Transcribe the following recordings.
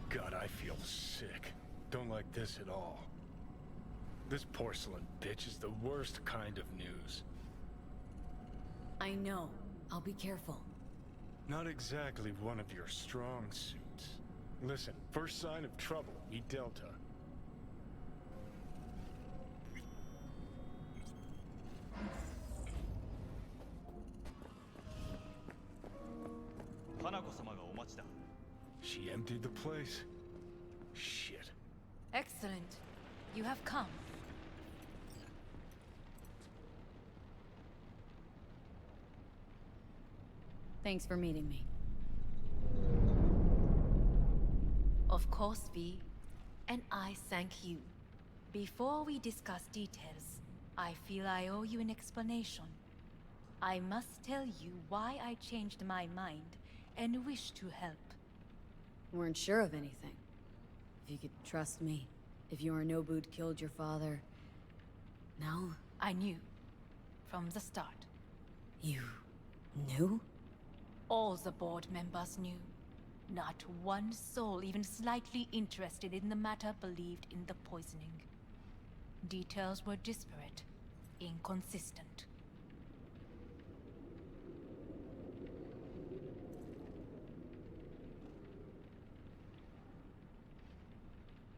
God, I feel sick. Don't like this at all. This porcelain bitch is the worst kind of news. I know. I'll be careful. Not exactly one of your strong suits. Listen, first sign of trouble, eat Delta. She emptied the place. Shit. Excellent. You have come. Thanks for meeting me. Of course, V. And I thank you. Before we discuss details, I feel I owe you an explanation. I must tell you why I changed my mind and wish to help. Weren't sure of anything. If you could trust me. If Yorinobu'd killed your father... No? I knew. From the start. You... knew? All the board members knew. Not one soul even slightly interested in the matter believed in the poisoning. Details were disparate, inconsistent.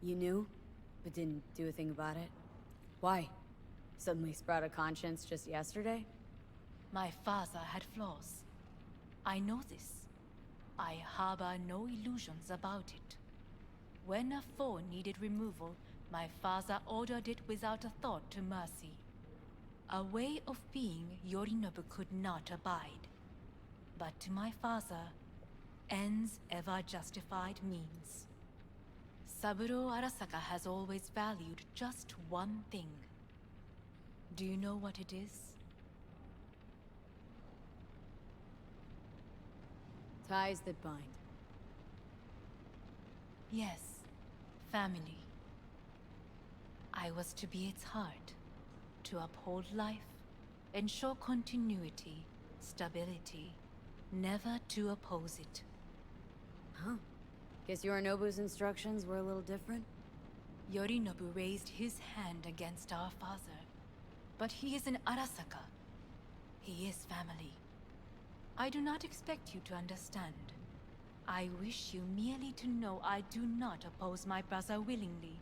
You knew, but didn't do a thing about it? Why? Suddenly sprout a conscience just yesterday? My father had flaws. I know this. I harbor no illusions about it. When a foe needed removal, my father ordered it without a thought to mercy. A way of being Yorinobu could not abide. But to my father, ends ever justified means. Saburo Arasaka has always valued just one thing. Do you know what it is? Ties that bind. Yes, family. I was to be its heart, to uphold life, ensure continuity, stability, never to oppose it. Huh. Guess Yorinobu's instructions were a little different? Yorinobu raised his hand against our father, but he is an Arasaka. He is family. I do not expect you to understand. I wish you merely to know I do not oppose my brother willingly.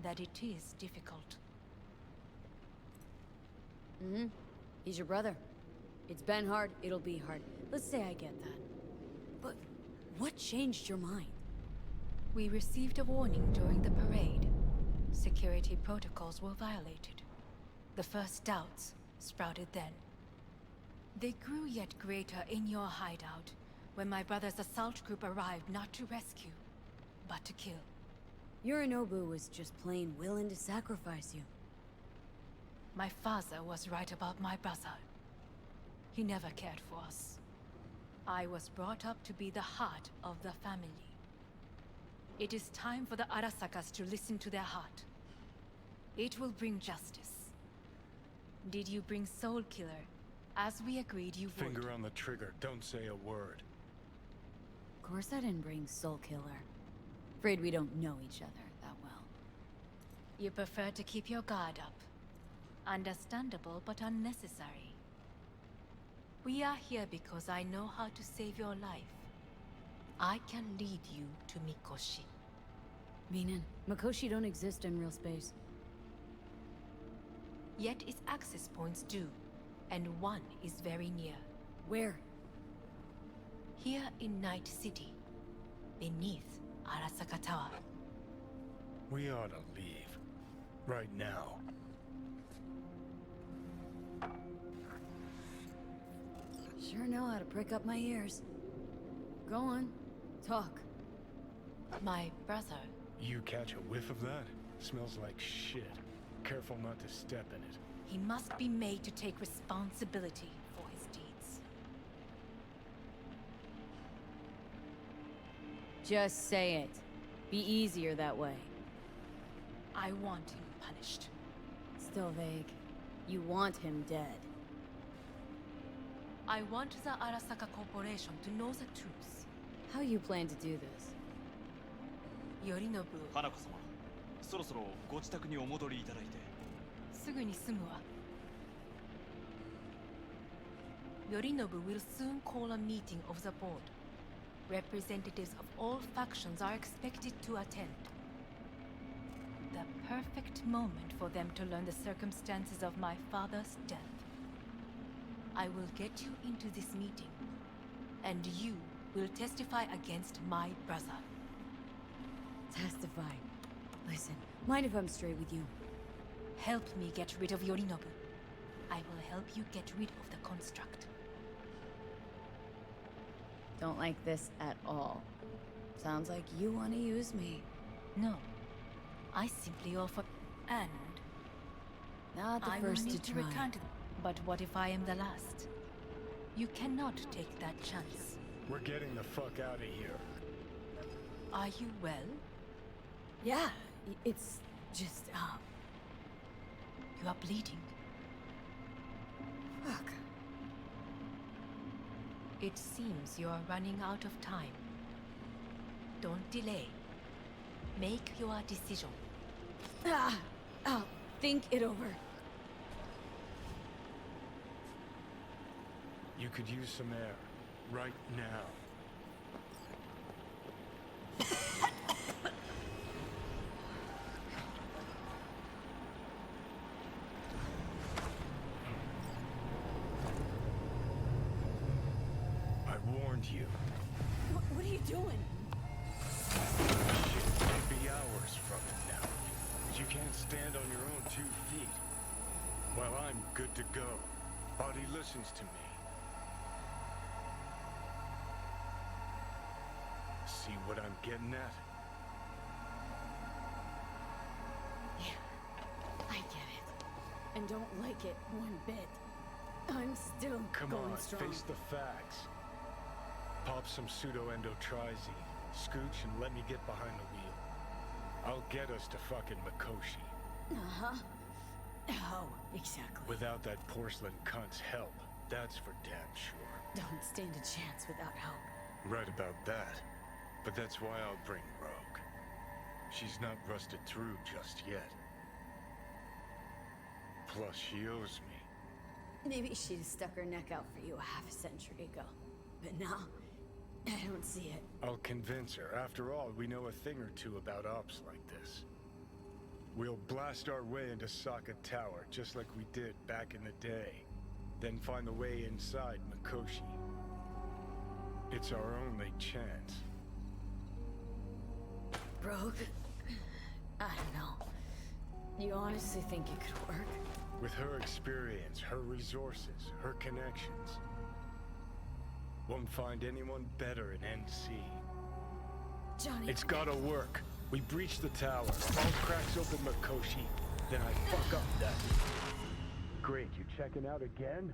That it is difficult. Mm-hmm. He's your brother. It's been hard, it'll be hard. Let's say I get that. But what changed your mind? We received a warning during the parade. Security protocols were violated. The first doubts sprouted then. They grew yet greater in your hideout, when my brother's assault group arrived not to rescue, but to kill. Yorinobu was just plain willing to sacrifice you. My father was right about my brother. He never cared for us. I was brought up to be the heart of the family. It is time for the Arasakas to listen to their heart. It will bring justice. Did you bring Soul Killer, as we agreed you would? Finger on the trigger, don't say a word. Of course I didn't bring Soul Killer. Afraid we don't know each other that well. You prefer to keep your guard up. Understandable, but unnecessary. We are here because I know how to save your life. I can lead you to Mikoshi. Meaning, Mikoshi don't exist in real space. Yet its access points do, and one is very near. Where? Here in Night City, beneath Arasaka Tower. We ought to leave. Right now. Sure know how to prick up my ears. Go on, talk. My brother. You catch a whiff of that? Smells like shit. Careful not to step in it. He must be made to take responsibility for his deeds. Just say it. Be easier that way. I want him punished. Still vague. You want him dead. I want the Arasaka Corporation to know the truth. How you plan to do this? 頼信、花子様、そろそろご自宅にお戻りいただいて。すぐに済むわ。頼信 will soon call a meeting of the board. Representatives of all factions are expected to attend. The perfect moment for them to learn the circumstances of my father's death. I will get you into this meeting, and you will testify against my brother. Testify. Listen, mind if I'm straight with you? Help me get rid of Yorinobu. I will help you get rid of the construct. Don't like this at all. Sounds like you want to use me. No. I simply offer... And... Not the I first will to need to try. return to... But what if I am the last? You cannot take that chance. We're getting the fuck out of here. Are you well? Yeah, it's just, You are bleeding. fuck. It seems you are running out of time. Don't delay. Make your decision. I'll think it over. You could use some air. Right now. I warned you. What are you doing? Shit might be hours from it now. But you can't stand on your own 2 feet. Well, I'm good to go. Body listens to me. See what I'm getting at? Yeah, I get it. And don't like it one bit. I'm still Come going on, strong. face the facts. Pop some pseudo-endotrizine, scooch, and let me get behind the wheel. I'll get us to fucking Mikoshi. Uh-huh. How exactly? Without that porcelain cunt's help, that's for damn sure. Don't stand a chance without help. Right about that. But that's why I'll bring Rogue. She's not rusted through just yet. Plus, she owes me. Maybe she'd have stuck her neck out for you a half a century ago. But now, I don't see it. I'll convince her. After all, we know a thing or two about ops like this. We'll blast our way into Sokka Tower, just like we did back in the day. Then find the way inside Mikoshi. It's our only chance. Rogue? I don't know. You honestly think it could work? With her experience, her resources, her connections. Won't find anyone better in NC. Johnny... It's gotta work. We breach the tower, all cracks open Mikoshi, then I fuck up that. Great, you checking out again?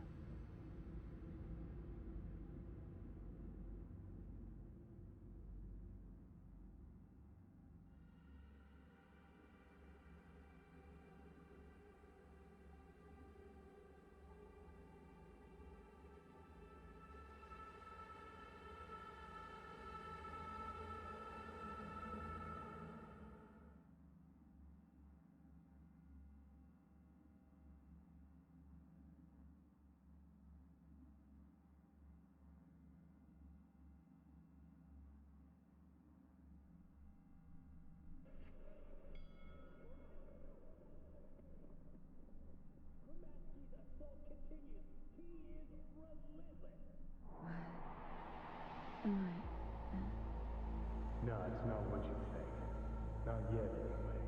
No, it's not what you think. Not yet, anyway.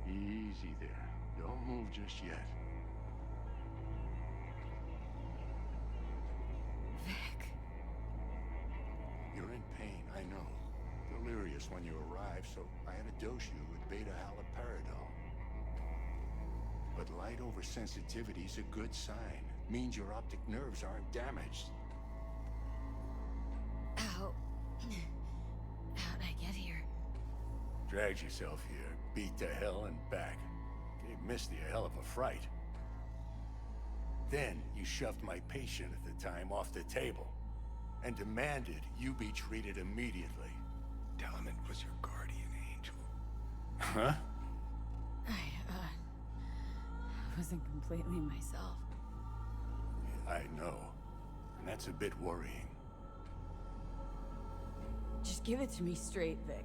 Easy there. Don't move just yet. Vic. You're in pain, I know. Delirious when you arrived, so I had to dose you with beta-haloperidol. But light oversensitivity is a good sign. Means your optic nerves aren't damaged. How... How'd I get here? Dragged yourself here, beat to hell and back. Gave Misty a hell of a fright. Then you shoved my patient at the time off the table and demanded you be treated immediately. Tell him it was your guardian angel. Huh? I wasn't completely myself. I know. And that's a bit worrying. Just give it to me straight, Vic.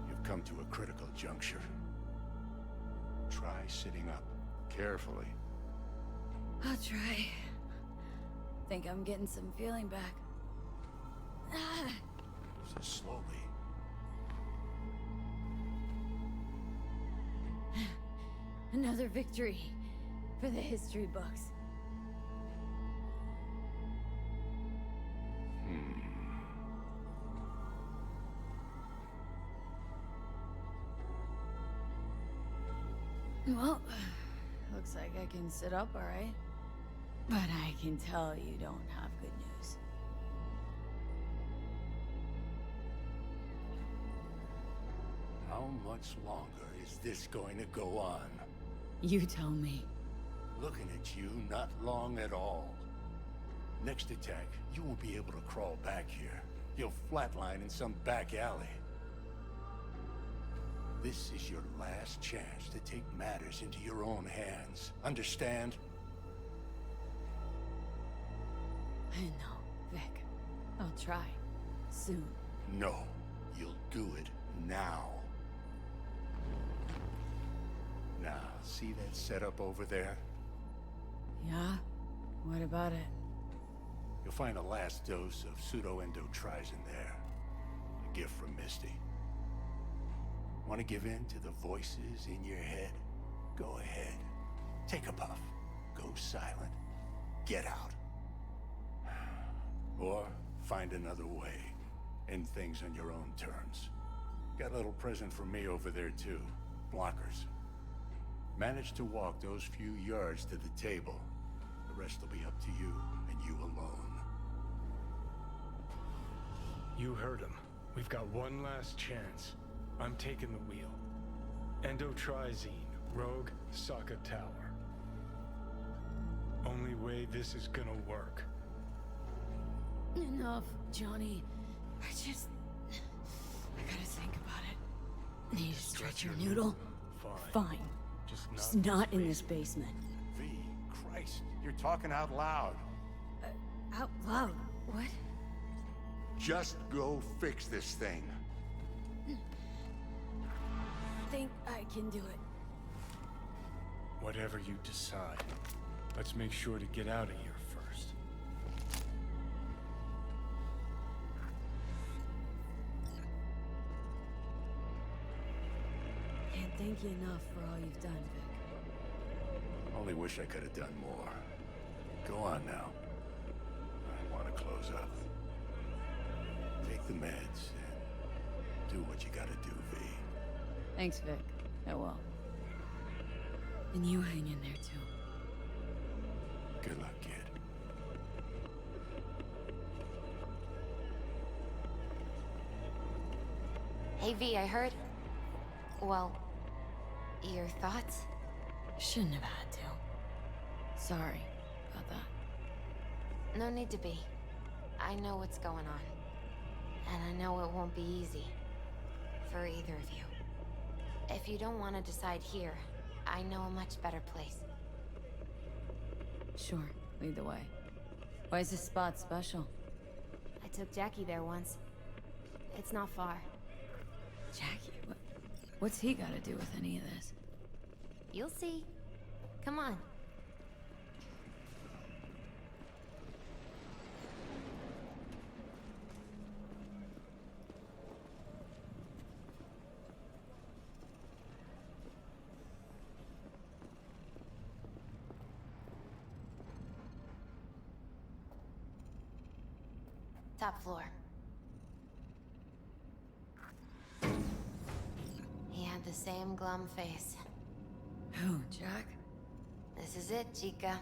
You've come to a critical juncture. Try sitting up. Carefully. I'll try. Think I'm getting some feeling back. So slowly. Another victory for the history books. Well, looks like I can sit up all right. But I can tell you don't have good news. How much longer is this going to go on? You tell me. Looking at you, not long at all. Next attack, you won't be able to crawl back here. You'll flatline in some back alley. This is your last chance to take matters into your own hands. Understand? I know, Vic. I'll try. Soon. No. You'll do it now. Now, see that setup over there? Yeah? What about it? You'll find a last dose of pseudo-endotrizin there. A gift from Misty. Want to give in to the voices in your head? Go ahead. Take a puff. Go silent. Get out. Or find another way. End things on your own terms. Got a little present for me over there too. Blockers. Manage to walk those few yards to the table. The rest will be up to you, and you alone. You heard him. We've got one last chance. I'm taking the wheel. Endotrizine, Rogue, Sokka Tower. Only way this is gonna work. Enough, Johnny. I gotta think about it. Need to stretch your noodle? Fine. Just not in this basement. V, Christ, you're talking out loud. Out loud? What? Just go fix this thing. Think I can do it. Whatever you decide, let's make sure to get out of here first. Can't thank you enough for all you've done, Vic. Only wish I could have done more. Go on now. I want to close up. Take the meds and do what you gotta do, V. Thanks, Vic. I will. And you hang in there, too. Good luck, kid. Hey V, I heard... Well, your thoughts? Shouldn't have had to. Sorry about that. No need to be. I know what's going on. And I know it won't be easy. For either of you. If you don't want to decide here, I know a much better place. Sure, lead the way. Why is this spot special? I took Jackie there once. It's not far. Jackie? What's he got to do with any of this? You'll see. Come on. Top floor. He had the same glum face. Who, Jack? This is it, Chica.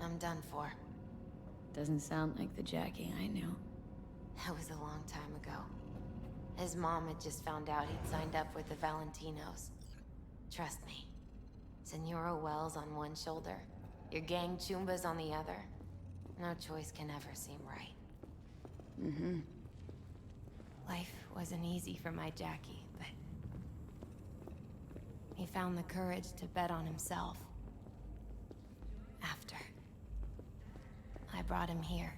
I'm done for. Doesn't sound like the Jackie I knew. That was a long time ago. His mom had just found out he'd signed up with the Valentinos. Trust me. Senora Wells on one shoulder, your gang Chumbas on the other. No choice can ever seem right. Mm-hmm. Life wasn't easy for my Jackie, but he found the courage to bet on himself. After I brought him here.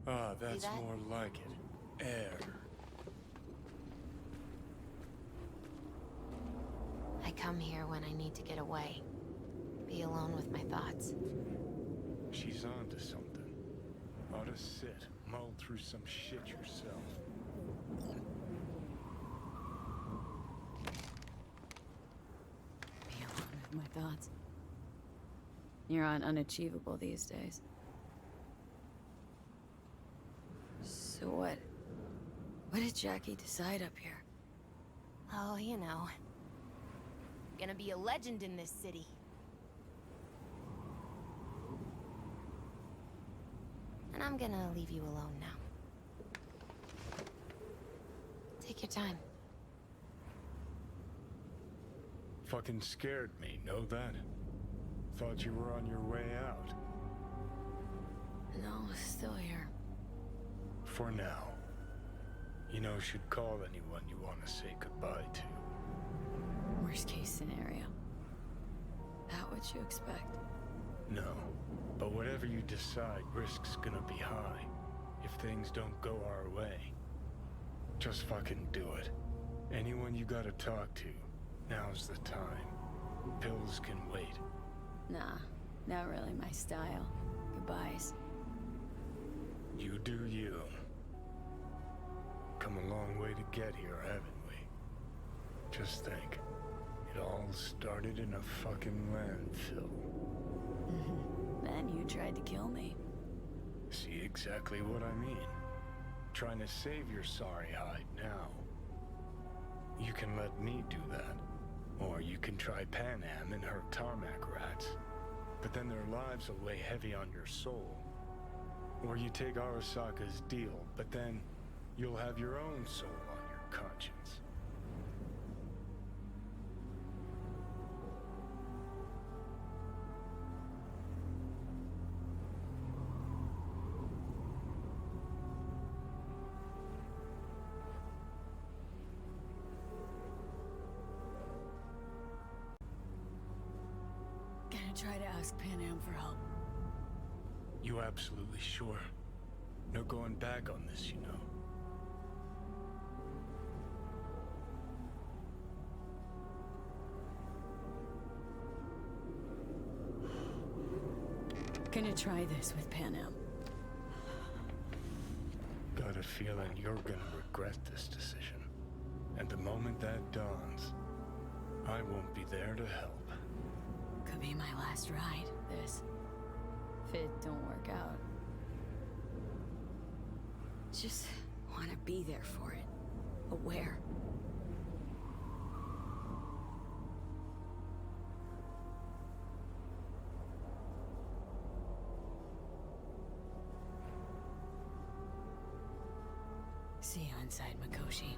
Ah, that's that? more like it. Air. I come here when I need to get away. Be alone with my thoughts. She's onto something. Ought to sit, mull through some shit yourself. Be alone with my thoughts. You're on unachievable these days. So what? What did Jackie decide up here? Oh, you know. Gonna be a legend in this city. And I'm gonna leave you alone now. Take your time. Fucking scared me, know that? Thought you were on your way out. No, still here. For now. You know, should call anyone you want to say goodbye to. Worst case scenario. That what you expect? No, but whatever you decide, risk's gonna be high. If things don't go our way. Just fucking do it. Anyone you gotta talk to, now's the time. Pills can wait. Nah, not really my style. Goodbyes. You do you. Come a long way to get here, haven't we? Just think. It all started in a fucking landfill. Then you tried to kill me. See exactly what I mean. Trying to save your sorry hide now. You can let me do that. Or you can try Panam and her tarmac rats. But then their lives will weigh heavy on your soul. Or you take Arasaka's deal, but then you'll have your own soul on your conscience. Gonna try to ask Panam for help. You absolutely sure? No going back on this, you know. Gonna try this with Panam. Got a feeling you're gonna regret this decision. And the moment that dawns, I won't be there to help. Could be my last ride, this. If it don't work out. Just wanna be there for it. Aware. See you inside, Mikoshi.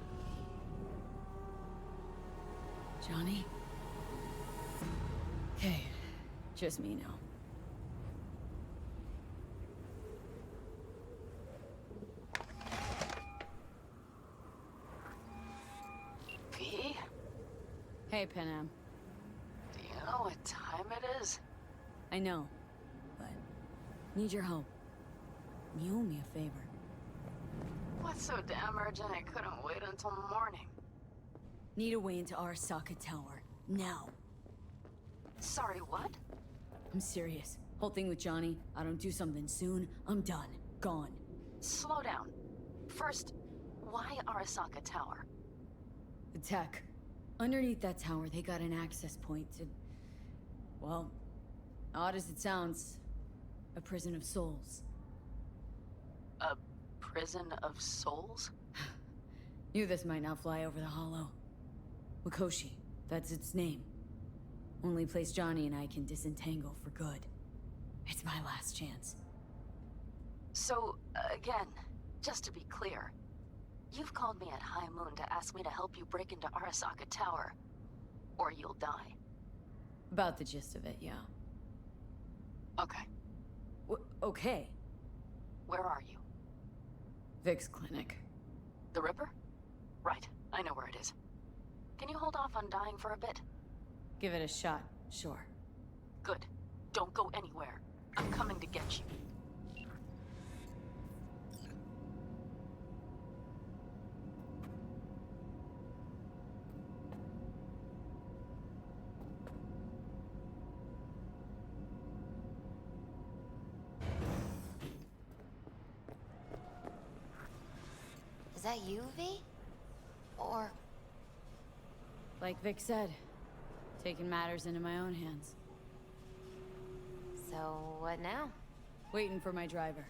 Johnny? Okay, just me now. V? Hey, Panam. Do you know what time it is? I know, but need your help. You owe me a favor. What's so damn urgent I couldn't wait until morning? Need a way into Arasaka Tower. Now. Sorry, what? I'm serious. Whole thing with Johnny, I don't do something soon, I'm done. Gone. Slow down. First, why Arasaka Tower? The tech. Underneath that tower, they got an access point to... Well, odd as it sounds, a prison of souls. A prison of souls? Knew this might not fly over the hollow. Mikoshi, that's its name. Only place Johnny and I can disentangle for good. It's my last chance. So, again, just to be clear, you've called me at High Moon to ask me to help you break into Arasaka Tower. or you'll die. About the gist of it, yeah. Okay. Okay. Where are you? Vic's clinic. The Ripper? Right. I know where it is. Can you hold off on dying for a bit? Give it a shot, sure. Good. Don't go anywhere. I'm coming to get you. Is that you, V? Or... Like Vic said, taking matters into my own hands. So, what now? Waiting for my driver.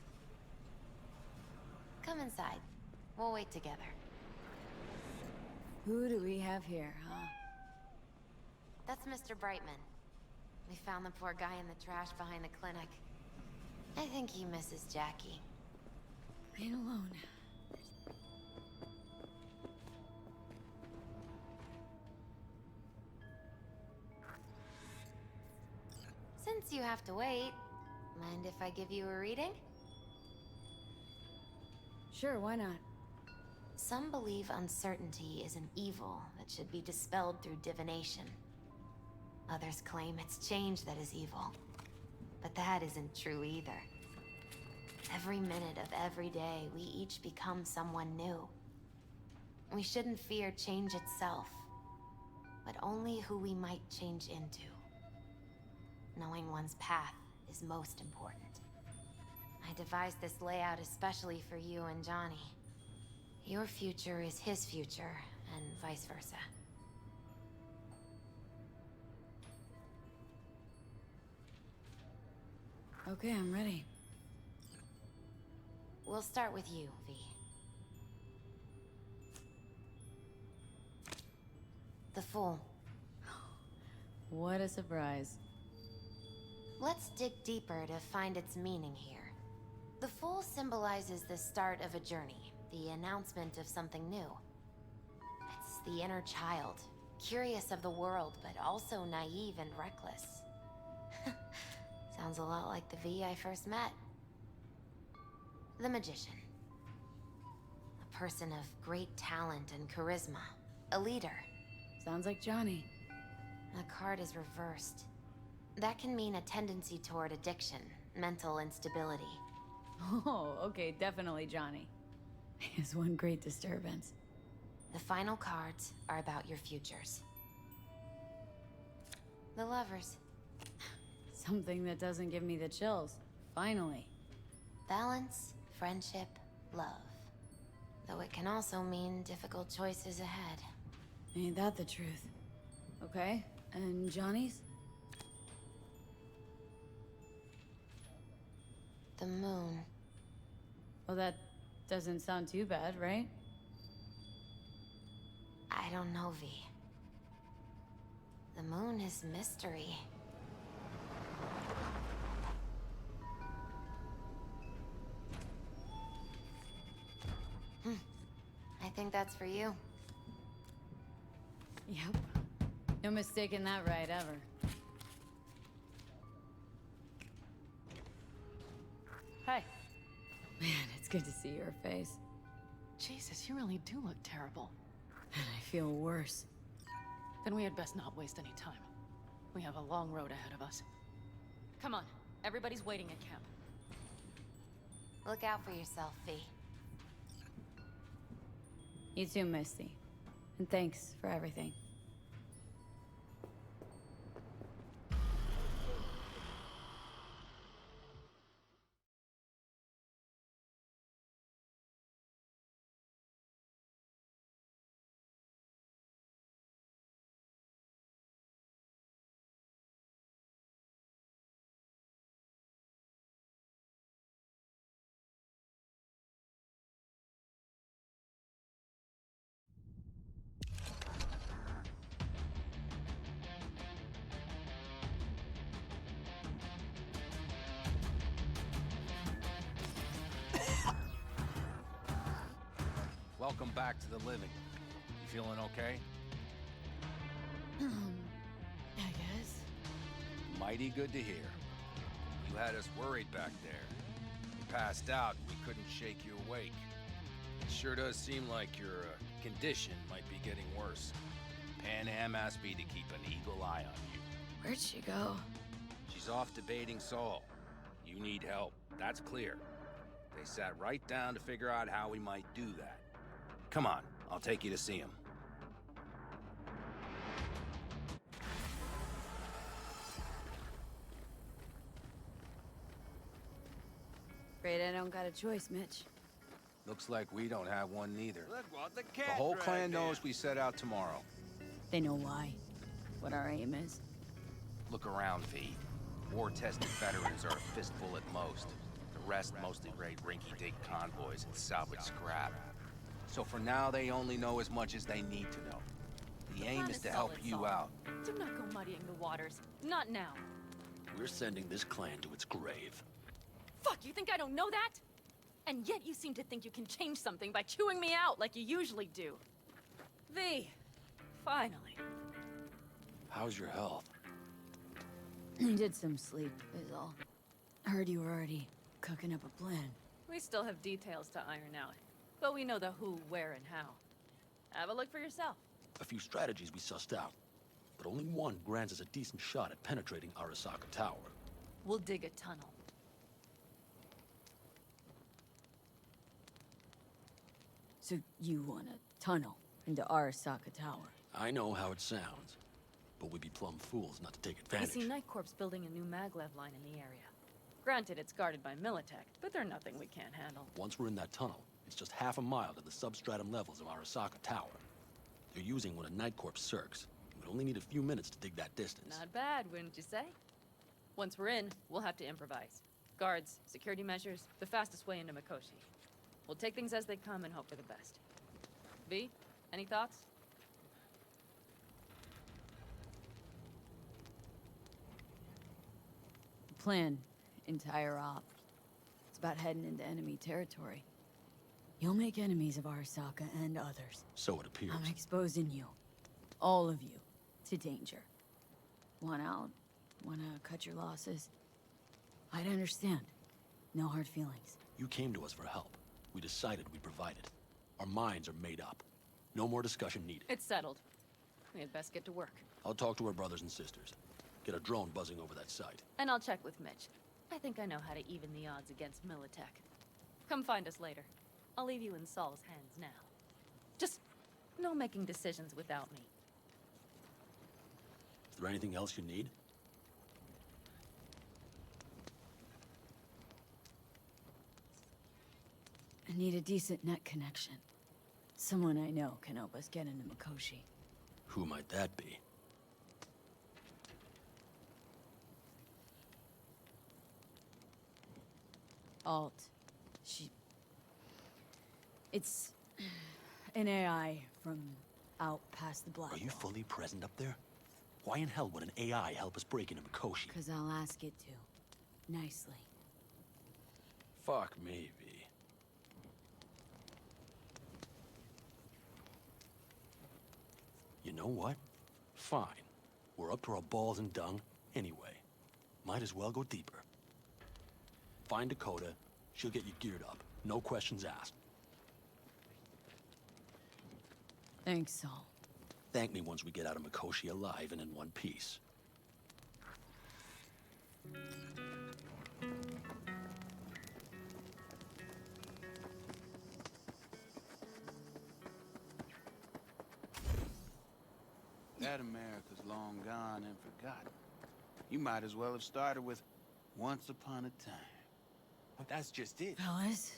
Come inside. We'll wait together. Who do we have here, huh? That's Mr. Brightman. We found the poor guy in the trash behind the clinic. I think he misses Jackie. Ain't alone. Since you have to wait, mind if I give you a reading? Sure, why not? Some believe uncertainty is an evil that should be dispelled through divination. Others claim it's change that is evil. But that isn't true either. Every minute of every day, we each become someone new. We shouldn't fear change itself, but only who we might change into. Knowing one's path is most important. I devised this layout especially for you and Johnny. Your future is his future, and vice versa. Okay, I'm ready. We'll start with you, V. The Fool. What a surprise. Let's dig deeper to find its meaning here. The Fool symbolizes the start of a journey, the announcement of something new. It's the inner child, curious of the world, but also naive and reckless. Sounds a lot like the V I first met. The Magician. A person of great talent and charisma. A leader. Sounds like Johnny. The card is reversed. That can mean a tendency toward addiction, mental instability. Oh, okay, definitely Johnny. Is one great disturbance. The final cards are about your futures. The Lovers. Something that doesn't give me the chills. Finally. Balance, friendship, love. Though it can also mean difficult choices ahead. Ain't that the truth? Okay, and Johnny's? The Moon. Well, that doesn't sound too bad, right? I don't know, V. The Moon is mystery. I think that's for you. Yep. No mistaking that right, ever. Hi. Man, it's good to see your face. Jesus, you really do look terrible. And I feel worse. Then we had best not waste any time. We have a long road ahead of us. Come on, everybody's waiting at camp. Look out for yourself, V. You too, Misty. And thanks for everything. Welcome back to the living. You feeling okay? I guess. Mighty good to hear. You had us worried back there. You passed out and we couldn't shake you awake. It sure does seem like your condition might be getting worse. Panam asked me to keep an eagle eye on you. Where'd she go? She's off debating Saul. You need help, that's clear. They sat right down to figure out how we might do that. Come on, I'll take you to see him. Afraid I don't got a choice, Mitch. Looks like we don't have one neither. Look what the The cat whole dragged clan in. knows we set out tomorrow. They know why. What our aim is. Look around, V. War-tested veterans are a fistful at most. The rest mostly raid rinky-dink convoys and salvage scrap. So for now, they only know as much as they need to know. The aim is to help you out. Do not go muddying the waters. Not now. We're sending this clan to its grave. Fuck, you think I don't know that? And yet you seem to think you can change something by chewing me out like you usually do. V, finally. How's your health? Needed some sleep, is all. Heard you were already cooking up a plan. We still have details to iron out, but we know the who, where, and how. Have a look for yourself. A few strategies we sussed out, but only one grants us a decent shot at penetrating Arasaka Tower. We'll dig a tunnel. So you want a tunnel into Arasaka Tower? I know how it sounds, but we'd be plumb fools not to take I advantage. see Night Corp's building a new maglev line in the area. Granted, it's guarded by Militech, but they're nothing we can't handle. Once we're in that tunnel, it's just half a mile to the substratum levels of Arasaka Tower. They're using one of Night Corp's circs. We'd only need a few minutes to dig that distance. Not bad, wouldn't you say? Once we're in, we'll have to improvise. Guards, security measures, the fastest way into Mikoshi. We'll take things as they come and hope for the best. V, any thoughts? Plan, entire op. It's about heading into enemy territory. You'll make enemies of Arasaka and others. So it appears. I'm exposing you. All of you. To danger. Want out? Wanna cut your losses? I'd understand. No hard feelings. You came to us for help. We decided we'd provide it. Our minds are made up. No more discussion needed. It's settled. We had best get to work. I'll talk to our brothers and sisters. Get a drone buzzing over that site. And I'll check with Mitch. I think I know how to even the odds against Militech. Come find us later. I'll leave you in Saul's hands now. Just no making decisions without me. Is there anything else you need? I need a decent net connection. Someone I know can help us get into Mikoshi. Who might that be? Alt. It's an AI from out past the black. Are you fully present up there? Why in hell would an AI help us break into Mikoshi? Because I'll ask it to. Nicely. Fuck maybe. You know what? Fine. We're up to our balls in dung anyway. Might as well go deeper. Find Dakota. She'll get you geared up. No questions asked. Thanks, Saul. Thank me once we get out of Mikoshi alive and in one piece. That America's long gone and forgotten. You might as well have started with Once Upon a Time. But that's just it. Fellas?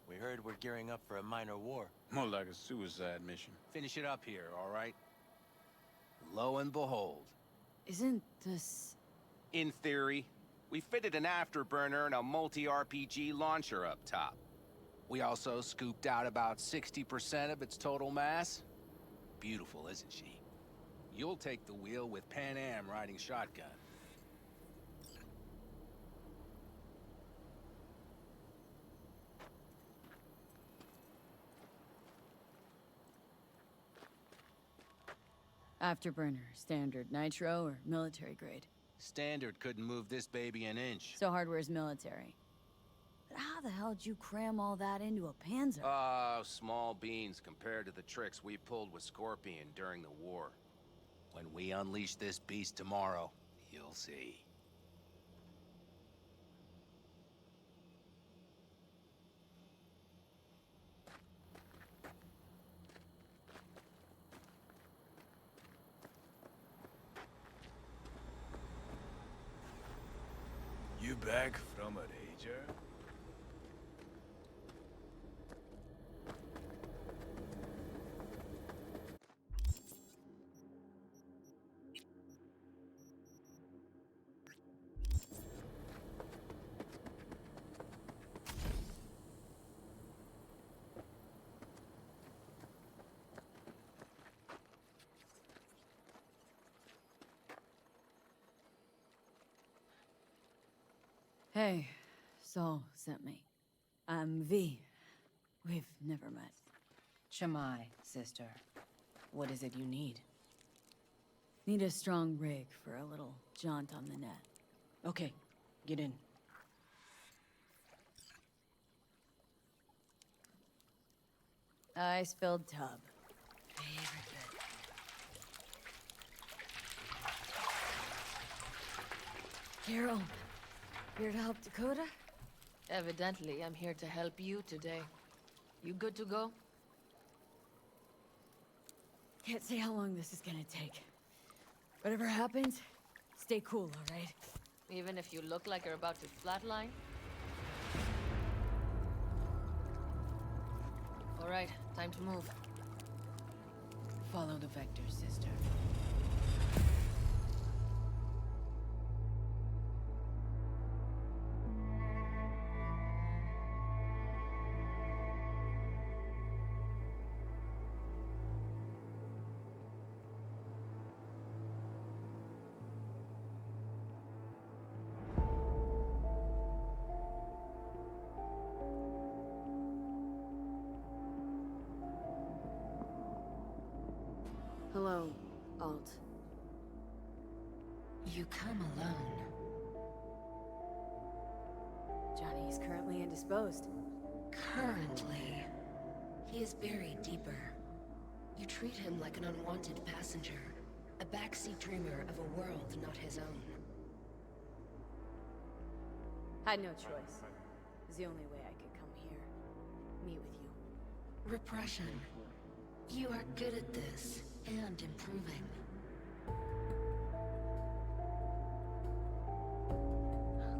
We heard we're gearing up for a minor war. More like a suicide mission. Finish it up here, all right? Lo and behold. Isn't this... In theory, we fitted an afterburner and a multi-RPG launcher up top. We also scooped out about 60% of its total mass. Beautiful, isn't she? You'll take the wheel with Panam riding shotgun. Afterburner, standard, nitro, or military grade? Standard couldn't move this baby an inch. So hardware's military. But how the hell did you cram all that into a Panzer? Oh, small beans compared to the tricks we pulled with Scorpion during the war. When we unleash this beast tomorrow, you'll see. You back from a rager? Hey, Saul sent me. I'm V. We've never met. Shamai, sister. What is it you need? Need a strong rig for a little jaunt on the net. Okay, get in. Ice-filled tub. Favorite bit. Carol, here to help Dakota? Evidently, I'm here to help you today. You good to go? Can't say how long this is gonna take. Whatever happens, stay cool, all right? Even if you look like you're about to flatline? All right, time to move. Follow the vector, sister. Hello, Alt. You come alone. Johnny is currently indisposed. Currently. He is buried deeper. You treat him like an unwanted passenger. A backseat dreamer of a world not his own. Had no choice. It was the only way I could come here. Meet with you. Repression. You are good at this, and improving.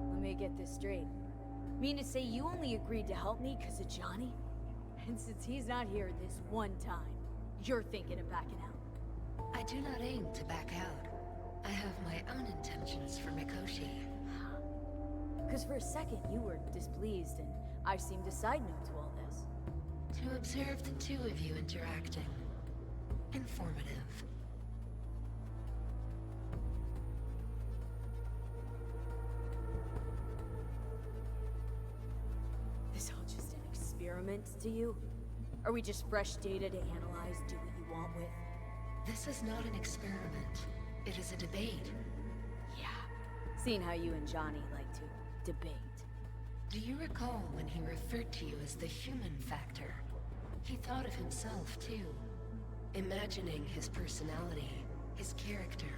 Let me get this straight. Mean to say you only agreed to help me because of Johnny? And since he's not here this one time, you're thinking of backing out? I do not aim to back out. I have my own intentions for Mikoshi. Because for a second you were displeased, and I seemed a side note to all this. To observe the two of you interacting. Informative. This all just an experiment to you? Are we just fresh data to analyze, do what you want with? This is not an experiment. It is a debate. Yeah. Seeing how you and Johnny like to debate. Do you recall when he referred to you as the human factor? He thought of himself, too. Imagining his personality, his character,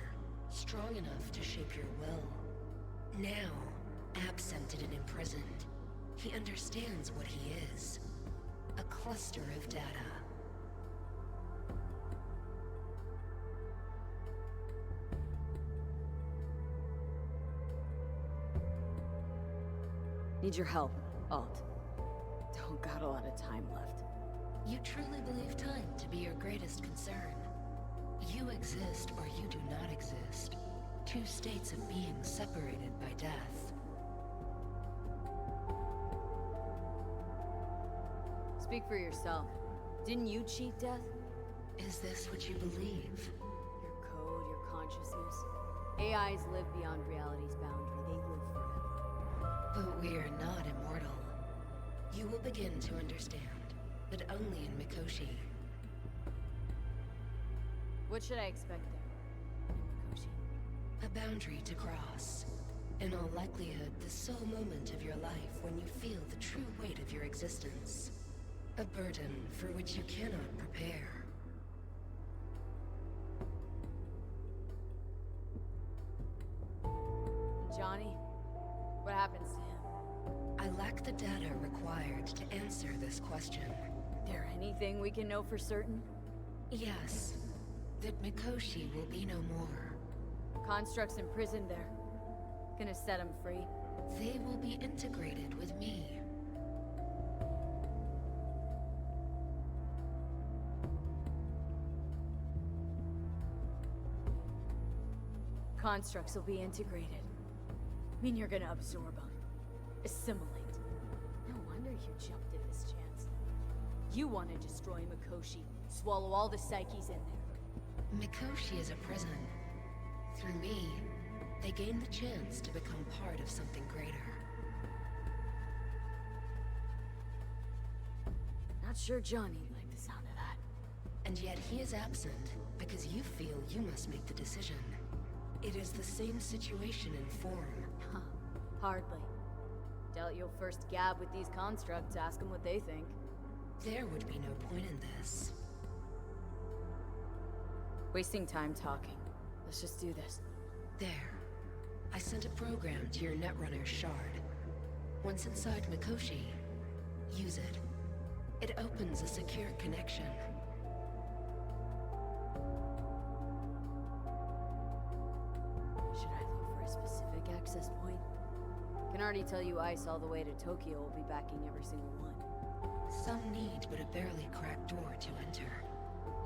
strong enough to shape your will. Now, absented and imprisoned, he understands what he is. A cluster of data. Need your help, Alt. Don't got a lot of time left. You truly believe time to be your greatest concern. You exist or you do not exist. Two states of being separated by death. Speak for yourself. Didn't you cheat death? Is this what you believe? Your code, your consciousness. AIs live beyond reality's boundary. They live forever. But we are not immortal. You will begin to understand, but only in Mikoshi. What should I expect there? A boundary to cross. In all likelihood, the sole moment of your life when you feel the true weight of your existence. A burden for which you cannot prepare. Johnny? What happens to him? I lack the data required to answer this question. There anything we can know for certain? Yes. That Mikoshi will be no more. Constructs imprisoned there. Gonna set him free. They will be integrated with me. Constructs will be integrated. Mean you're gonna absorb them. Assimilate. No wonder you jumped at this chance. You want to destroy Mikoshi. Swallow all the psyches in there. Mikoshi is a prison. Through me, they gain the chance to become part of something greater. Not sure Johnny'd like the sound of that. And yet he is absent because you feel you must make the decision. It is the same situation in form. Huh. Hardly. Doubt you'll first gab with these constructs, ask them what they think. There would be no point in this. Wasting time talking. Let's just do this. There. I sent a program to your Netrunner's shard. Once inside Mikoshi, use it. It opens a secure connection. Should I look for a specific access point? Can already tell you ICE all the way to Tokyo will be backing every single one. Some need but a barely cracked door to enter.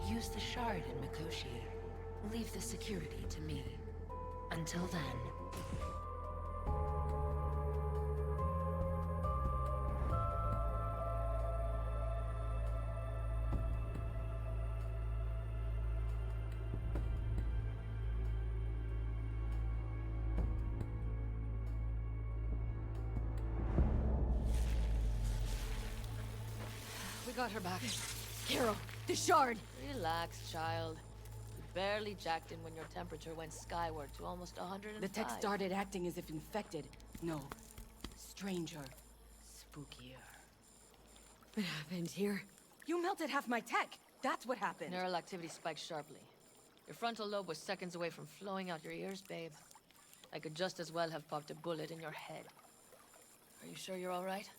Use the shard in Mikoshi. Leave the security to me. Until then... We got her back. Carol, the shard! Relax, child. You barely jacked in when your temperature went skyward to almost 105. The tech started acting as if infected. No. Stranger. Spookier. What happened here? You melted half my tech! That's what happened! Neural activity spiked sharply. Your frontal lobe was seconds away from flowing out your ears, babe. I could just as well have popped a bullet in your head. Are you sure you're all right?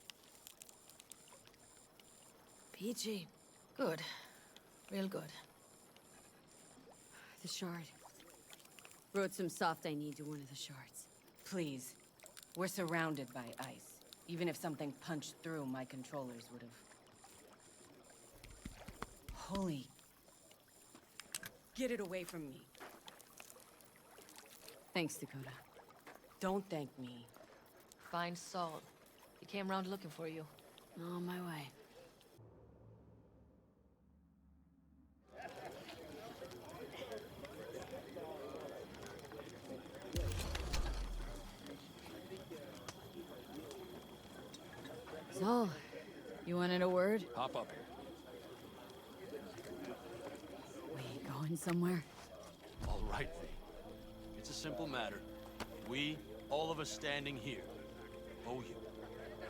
Peachy. Good. Real good. The shard. Wrote some soft I need to one of the shards. Please. We're surrounded by ice. Even if something punched through, my controllers would have... Holy... Get it away from me. Thanks, Dakota. Don't thank me. Find Saul. He came round looking for you. On my way. So, you wanted a word? Hop up here. We going somewhere? All right, V. It's a simple matter. We, all of us standing here, owe you.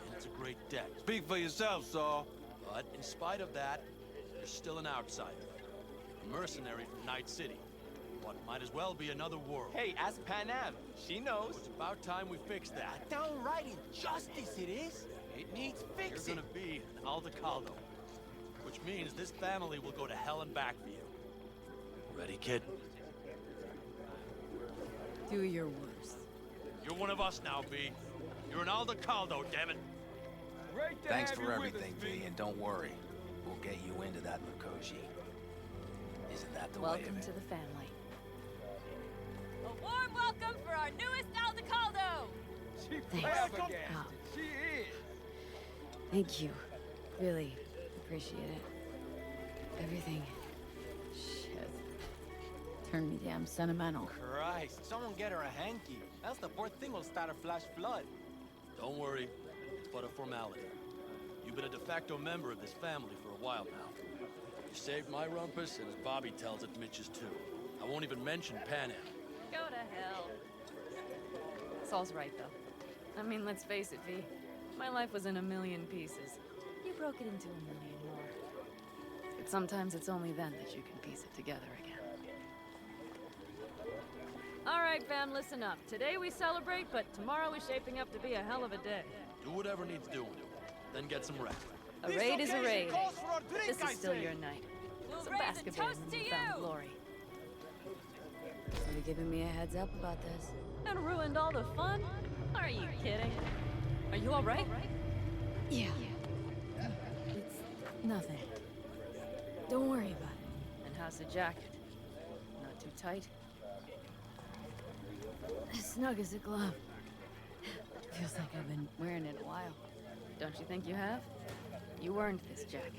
And it's a great debt. Speak for yourself, Saul. But in spite of that, you're still an outsider. A mercenary from Night City. What might as well be another world. Hey, ask Panam. She knows. It's about time we fix that. Downright injustice it is. It needs fixing. You're gonna be an Aldecaldo. Which means this family will go to hell and back for you. Ready, kid? Do your worst. You're one of us now, V. You're an Aldecaldo, damn it. Thanks for everything, V, and don't worry. We'll get you into that Mikoshi. Isn't that the way of Welcome it? to the family. A warm welcome for our newest Aldecaldo! Thanks. Oh. She is. Thank you. Really appreciate it. Everything. Shit. Turned me damn sentimental. Christ, someone get her a hanky. Else the poor thing will start a flash flood. Don't worry. It's but a formality. You've been a de facto member of this family for a while now. You saved my rumpus, and as Bobby tells it, Mitch's too. I won't even mention Panam. Go to hell. Saul's right, though. I mean, let's face it, V. My life was in a million pieces. You broke it into a million more. But sometimes it's only then that you can piece it together again. All right, fam, listen up. Today we celebrate, but tomorrow is shaping up to be a hell of a day. Do whatever needs doing. Then get some rest. A raid is a raid. This is still your night. Some basketball in the newfound glory. Should have given me a heads up about this. And ruined all the fun? Are you kidding? Are you all right? Yeah. It's nothing. Don't worry about it. And how's the jacket? Not too tight? As snug as a glove. Feels like I've been wearing it a while. Don't you think you have? You earned this jacket.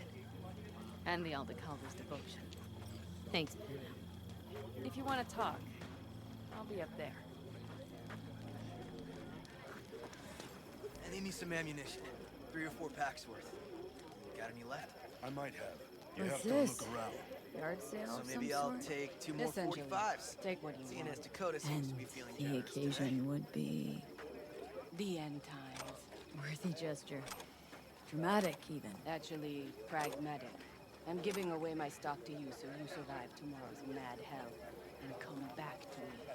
And the Aldecalder's devotion. Thanks, Panam. If you want to talk, I'll be up there. I need me some ammunition. 3 or 4 packs worth. Got any left? I might have. You What's have to this? look around. Yard sale So of maybe some I'll sort? take 2 more Essentially. 45s. Take what you Seeing want. as Dakota seems to And be feeling the generous occasion today. would be The end times. worthy gesture. Dramatic, even. Actually, pragmatic. I'm giving away my stock to you so you survive tomorrow's mad hell and come back to me.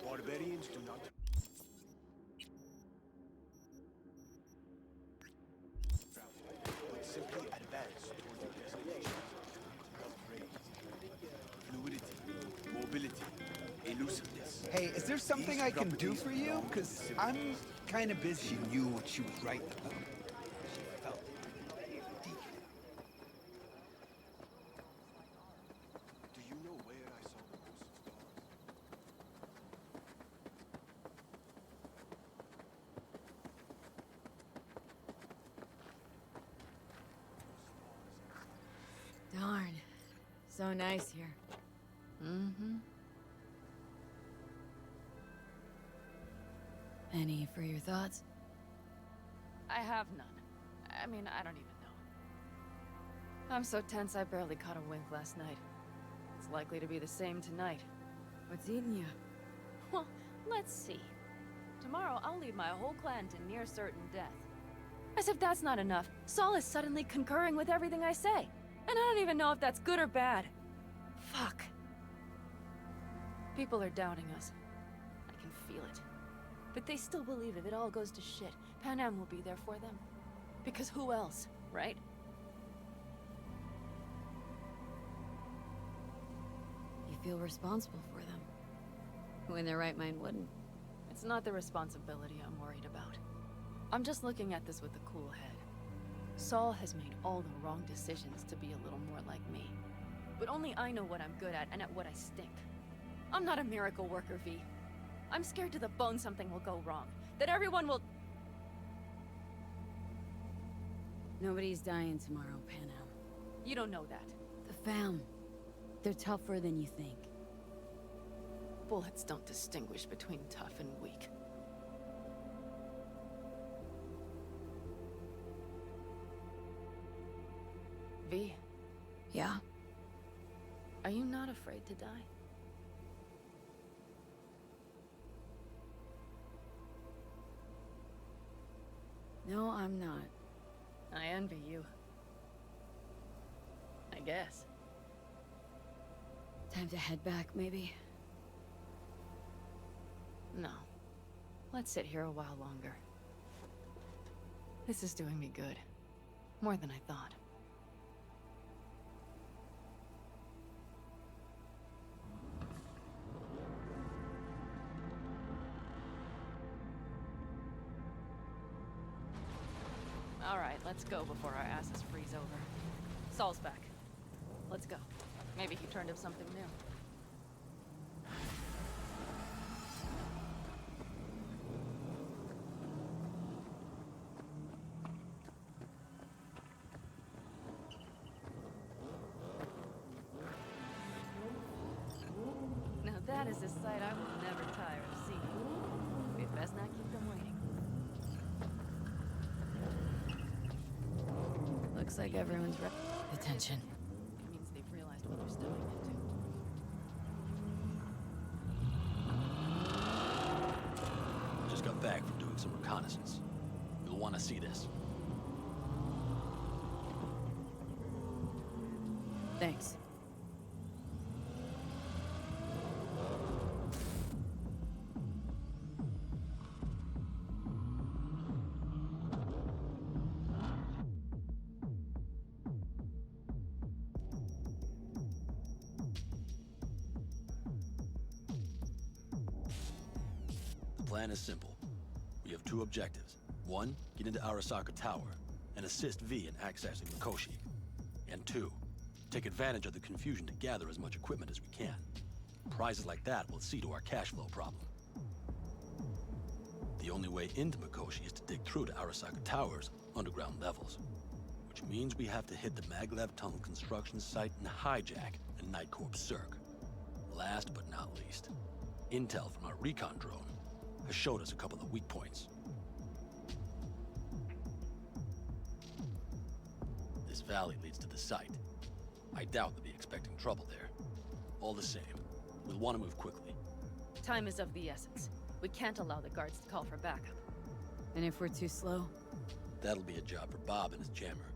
Barbarians do not... but simply advance toward their destination. Upgrade. Fluidity, mobility, elusiveness. Hey, is there something These I can do properties for you? belong to Because the I'm civilians. kind of busy. She knew what she was writing about. She felt it. Deep. Do you know where I saw the most stars? Darn. So nice here. Mm-hmm. Any for your thoughts? I have none. I mean, I don't even know. I'm so tense I barely caught a wink last night. It's likely to be the same tonight. What's eating you? Well, let's see. Tomorrow I'll lead my whole clan to near certain death. As if that's not enough, Saul is suddenly concurring with everything I say. And I don't even know if that's good or bad. Fuck. People are doubting us. I can feel it. But they still believe if it all goes to shit, Panam will be there for them. Because who else, right? You feel responsible for them. Who in their right mind wouldn't? It's not the responsibility I'm worried about. I'm just looking at this with a cool head. Saul has made all the wrong decisions to be a little more like me. But only I know what I'm good at and at what I stink. I'm not a miracle worker, V. I'm scared to the bone something will go wrong. That everyone will... Nobody's dying tomorrow, Panam. You don't know that. The fam. They're tougher than you think. Bullets don't distinguish between tough and weak. V, Yeah? are you not afraid to die? No, I'm not. I envy you. I guess. Time to head back, maybe? No. Let's sit here a while longer. This is doing me good. More than I thought. All right, let's go before our asses freeze over. Saul's back. Let's go. Maybe he turned up something new. is a sight I will never tire of seeing. We'd best not keep them waiting. Looks like everyone's ready. Attention. Means they've realized what they're stepping into. Just got back from doing some reconnaissance. You'll want to see this. Thanks. The plan is simple. We have two objectives. One, get into Arasaka Tower and assist V in accessing Mikoshi. And two, take advantage of the confusion to gather as much equipment as we can. Prizes like that will see to our cash flow problem. The only way into Mikoshi is to dig through to Arasaka Tower's underground levels, which means we have to hit the Maglev Tunnel construction site and hijack a Night Corps Cirque. Last but not least, intel from our recon drone has showed us a couple of weak points. This valley leads to the site. I doubt they'll be expecting trouble there. All the same, we'll want to move quickly. Time is of the essence. We can't allow the guards to call for backup. And if we're too slow? That'll be a job for Bob and his jammer.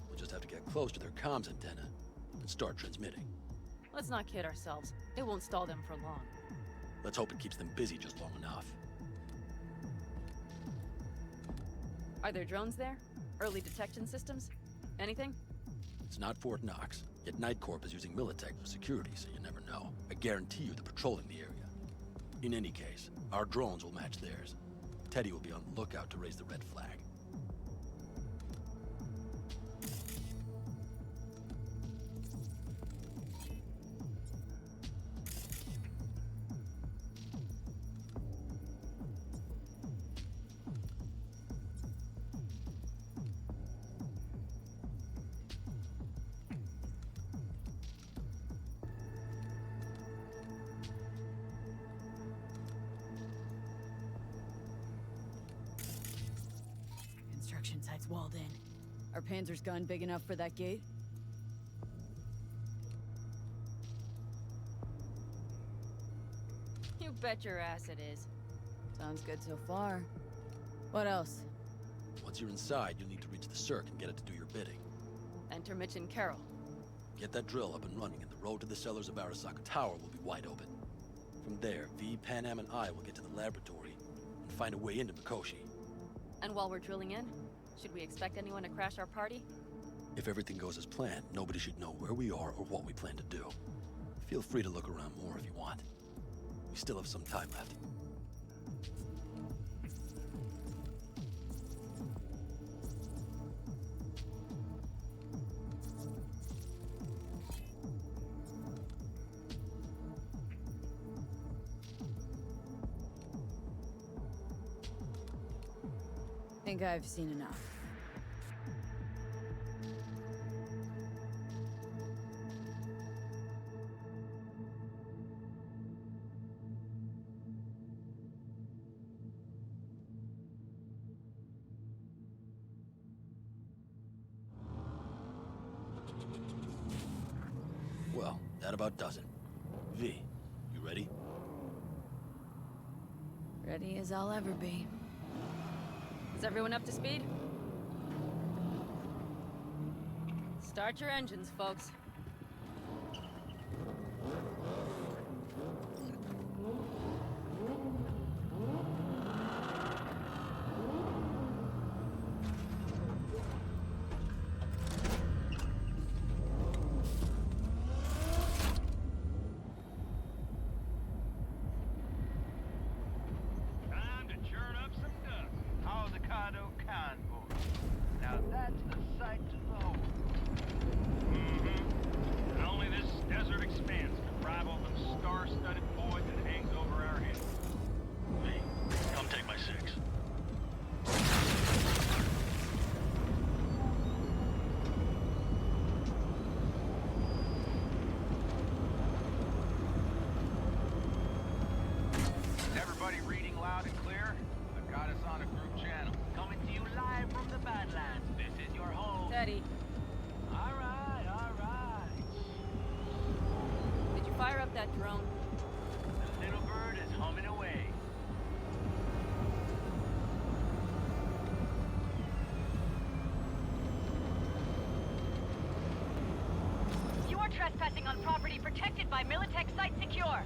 We'll just have to get close to their comms antenna and start transmitting. Let's not kid ourselves. It won't stall them for long. Let's hope it keeps them busy just long enough. Are there drones there? Early detection systems? Anything? It's not Fort Knox, yet Night Corp is using Militech for security, so you never know. I guarantee you they're patrolling the area. In any case, our drones will match theirs. Teddy will be on the lookout to raise the red flag. Construction site's walled in. Our Panzer's gun big enough for that gate? You bet your ass it is. Sounds good so far. What else? Once you're inside, you'll need to reach the Cirque and get it to do your bidding. Enter Mitch and Carol. Get that drill up and running, and the road to the cellars of Arasaka Tower will be wide open. From there, V, Panam, and I will get to the laboratory and find a way into Mikoshi. And while we're drilling in, should we expect anyone to crash our party? If everything goes as planned, nobody should know where we are or what we plan to do. Feel free to look around more if you want. We still have some time left. I think I've seen enough. Well, that about does it. V, you ready? Ready as I'll ever be. Is everyone up to speed? Start your engines, folks. Time to churn up some dust. Avocado convoy. Now that's a sight to behold. that drone? The little bird is humming away. You are trespassing on property protected by Militech Site Secure.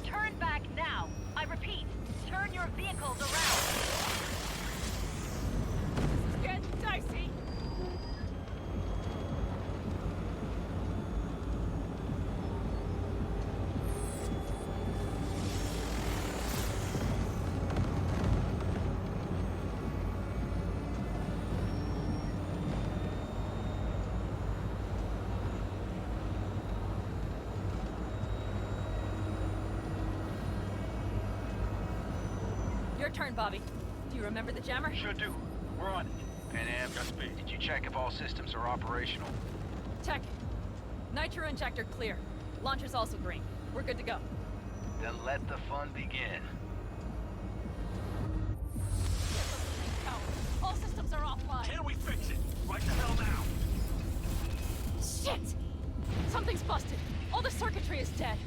Turn back now. I repeat, turn your vehicles around. Get dicey! Your turn, Bobby. Do you remember the jammer? Sure do. We're on it. Panam, just me. Did you check if all systems are operational? Check. Nitro injector clear. Launcher's also green. We're good to go. Then let the fun begin. All systems are offline. Can we fix it? Right the hell now! Shit! Something's busted. All the circuitry is dead.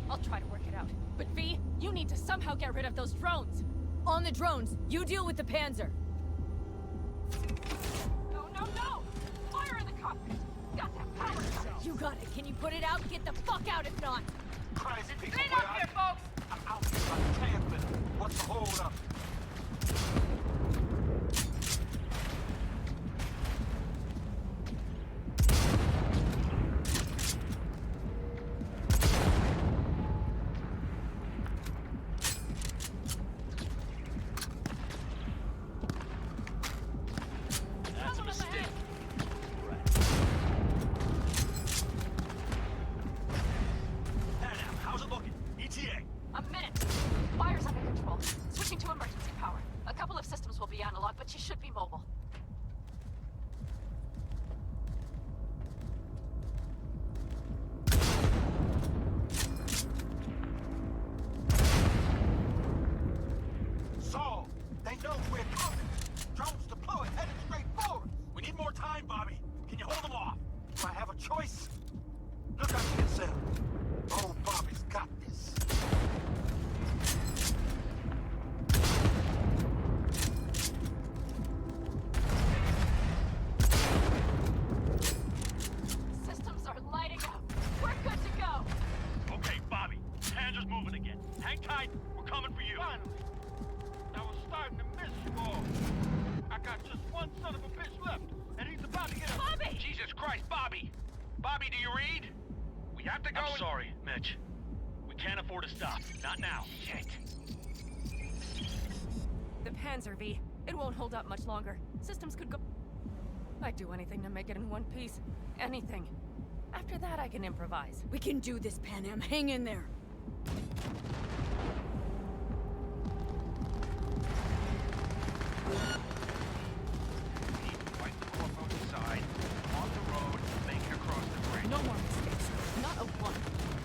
I'll try to work it out. But V, you need to somehow get rid of those drones. On the drones, you deal with the Panzer. No, no, no! Fire in the cockpit! Got that power! You got it. Can you put it out? Get the fuck out if not. Crazy piece Clean up here, folks! I'm out here like camping. What's the hold up? A minute. Fire's under control. Switching to emergency power. A couple of systems will be analog, but she should be mobile. So, they know we're coming. Drones deployed, headed straight forward. We need more time, Bobby. Can you hold them off? Do I have a choice? Look after yourself. Oh, Bobby's got this. Systems are lighting up. We're good to go. Okay, Bobby. Panzer's moving again. Hang tight. We're coming for you. Finally. I was starting to miss you all. I got just one son of a bitch left, and he's about to get a... Bobby! Jesus Christ, Bobby! Bobby, do you read? We have to go. I'm sorry, Mitch. We can't afford to stop. Not now. Shit. The Panzer, V. It won't hold up much longer. Systems could go... I'd do anything to make it in one piece. Anything. After that, I can improvise. We can do this, Panam. Hang in there. Wipe the corpo side. On the road. Make it across the bridge. No more mistakes. Not a one.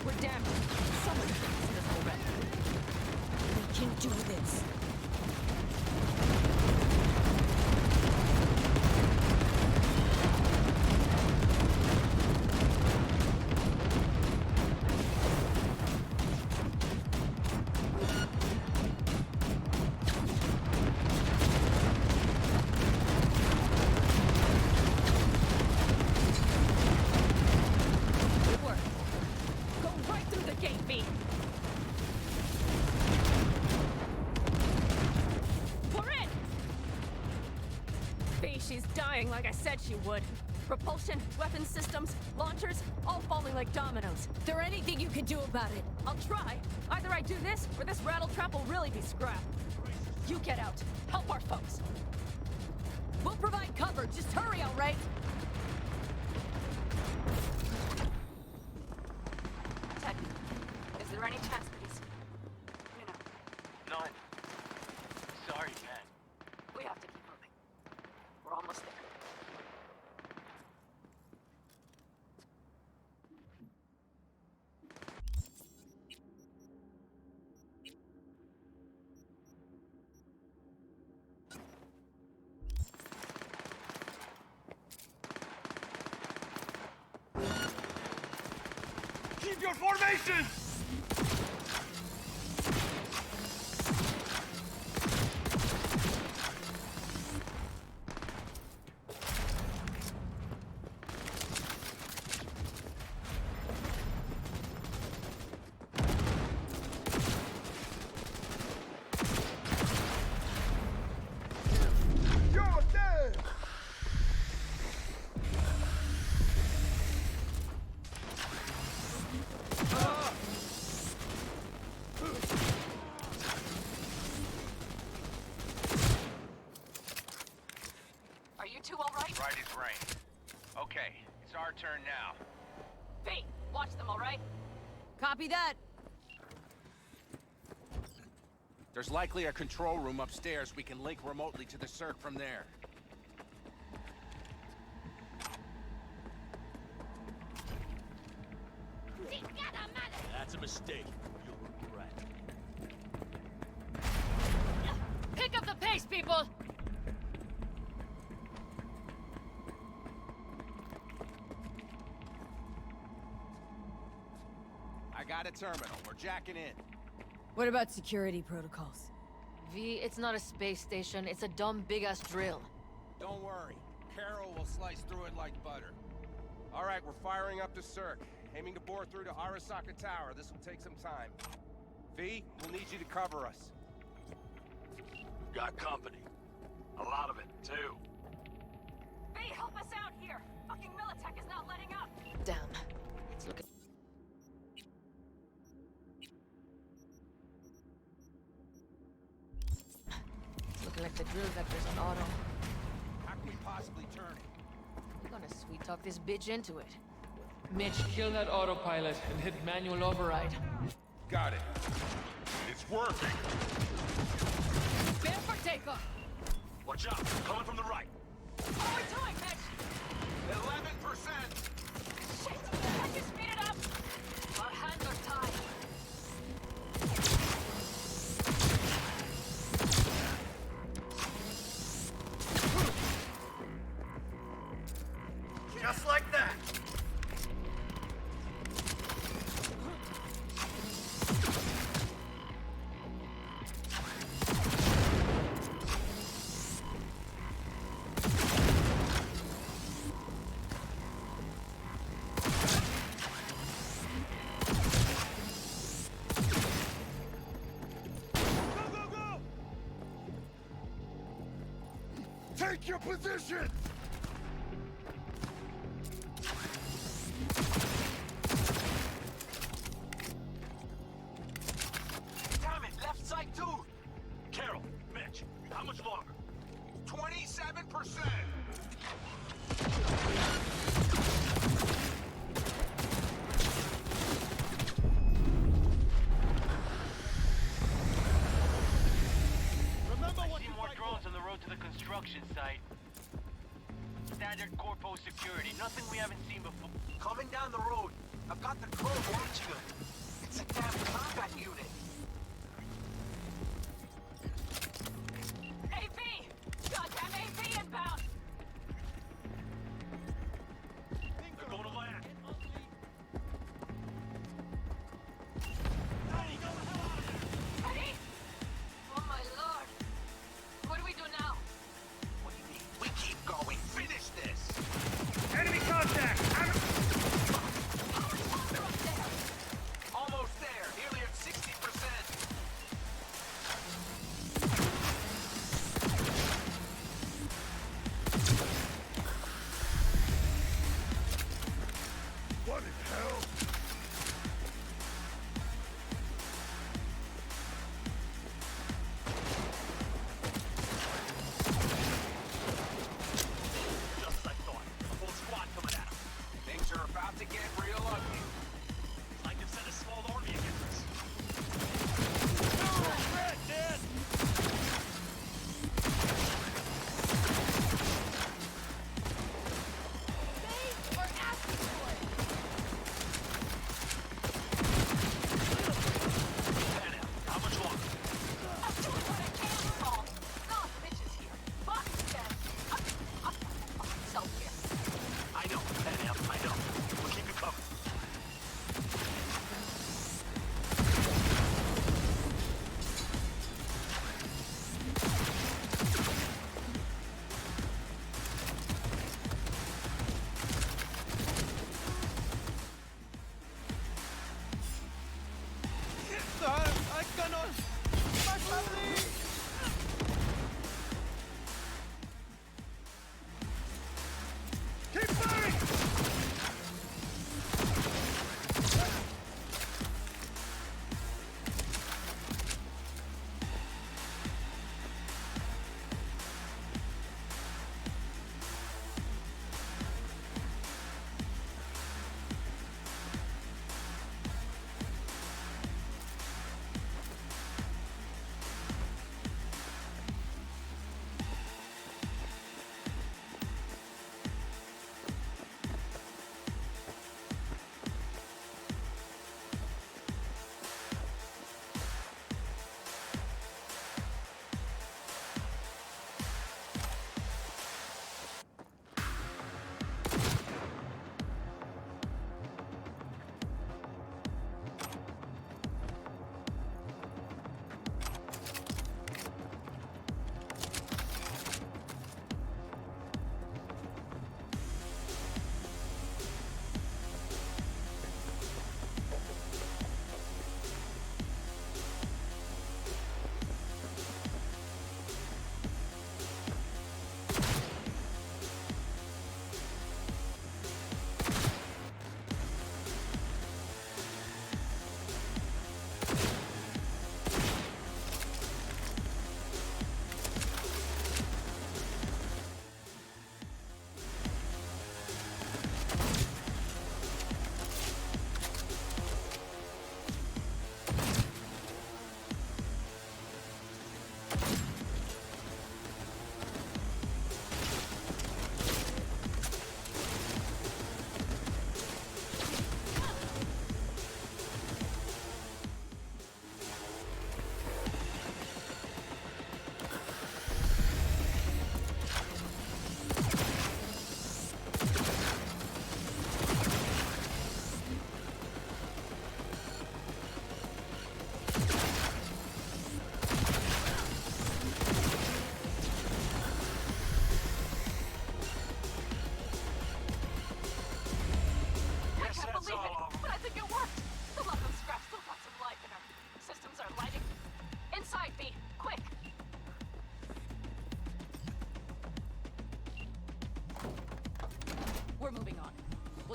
We're damaged. Someone fixed this already. We can do this. Good work. Go right through the gate, V. We're in! V, she's dying like I said she would. Propulsion, weapon systems, launchers, all falling like dominoes. Is there anything you can do about it? I'll try. Either I do this, or this rattletrap will really be scrapped. You get out. Help our folks. We'll provide cover. Just hurry, all right? Ted, is there any chance for these... You know, None. Sorry, man. we have to keep moving. We're almost there. Keep your formation! Okay, it's our turn now. V, watch them, all right? Copy that. There's likely a control room upstairs. We can link remotely to the circ from there. That's a mistake. You'll regret. Pick up the pace, people! I got a terminal. We're jacking in. What about security protocols? V, it's not a space station. It's a dumb big-ass drill. Don't worry. Carol will slice through it like butter. All right, we're firing up the circ. Aiming to bore through to Arasaka Tower. This will take some time. V, we'll need you to cover us. Got company. A lot of it, too. V, help us out here! Fucking Militech is not letting up! Damn. It's looking... It's looking like the drill vector's on auto. How can we possibly turn it? We're gonna sweet-talk this bitch into it. Mitch, kill that autopilot and hit manual override. Got it. It's working. Bear for takeoff! Watch out, coming from the right. What are we doing, Mitch? 11%. Shit! Can you speed it up? Our hands are tied. Just like that. Take your position! Damn it, left side too! Carol, Mitch, how much longer? 27%! I see more drones on the road to the construction site. Standard corpo security, nothing we haven't seen before. Coming down the road. I've got the crow watching them. It's a damn combat unit. AP! Goddamn AP inbound! They're going to land. Ready? Oh my lord. What do we do now? What do you mean? We keep going. Finish this. Enemy contact! Almost there. Nearly at 60%. What in hell? Just as I thought. A whole squad coming at him. Things are about to get real ugly. I can send a small army against us. We're asking for it! Panam, how much longer? I'm doing what I can, Paul. No, Mitch is here. Boss is dead. I'm myself here. I know, Panam, I know. We'll keep you covered.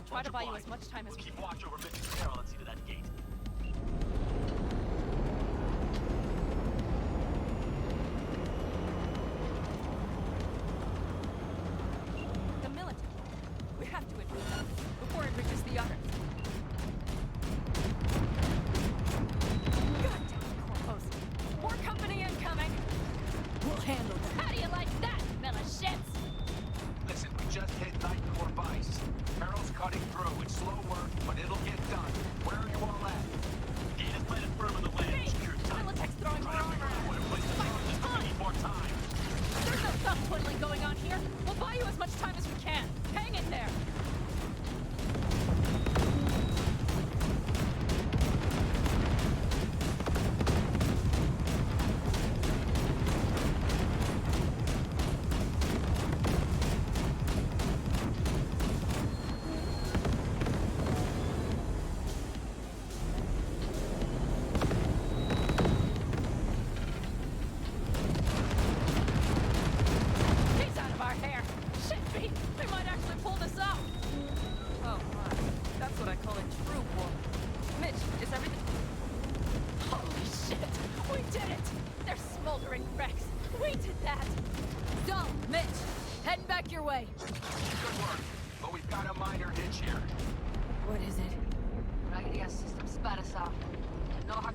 try to buy you as much time as we Keep can. watch over Mrs. Carroll and see to that gate. The military. We have to admit that before it reaches the others. God damn it, Corpos. More company incoming. We'll handle them. How do you like that, militiants? Listen, we just hit Night Corp ice. Carol's cutting through. It's slow work, but it'll get done. Where are you all at? Gate is planted firm in the land. Secure tight. Militech's throwing more armor at us. We need more time. There's no thumb twiddling going on here. We'll buy you as much time as we can. Hang in there. He's out of our hair. Shit, Pete. We might actually pull this off. Oh my. That's what I call a true war. Mitch, is everything... Holy shit. We did it. They're smoldering wrecks. We did that. So, Mitch, heading back your way. Good work, but we've got a minor hitch here. What is it? Raggedy system spat us out. No hard...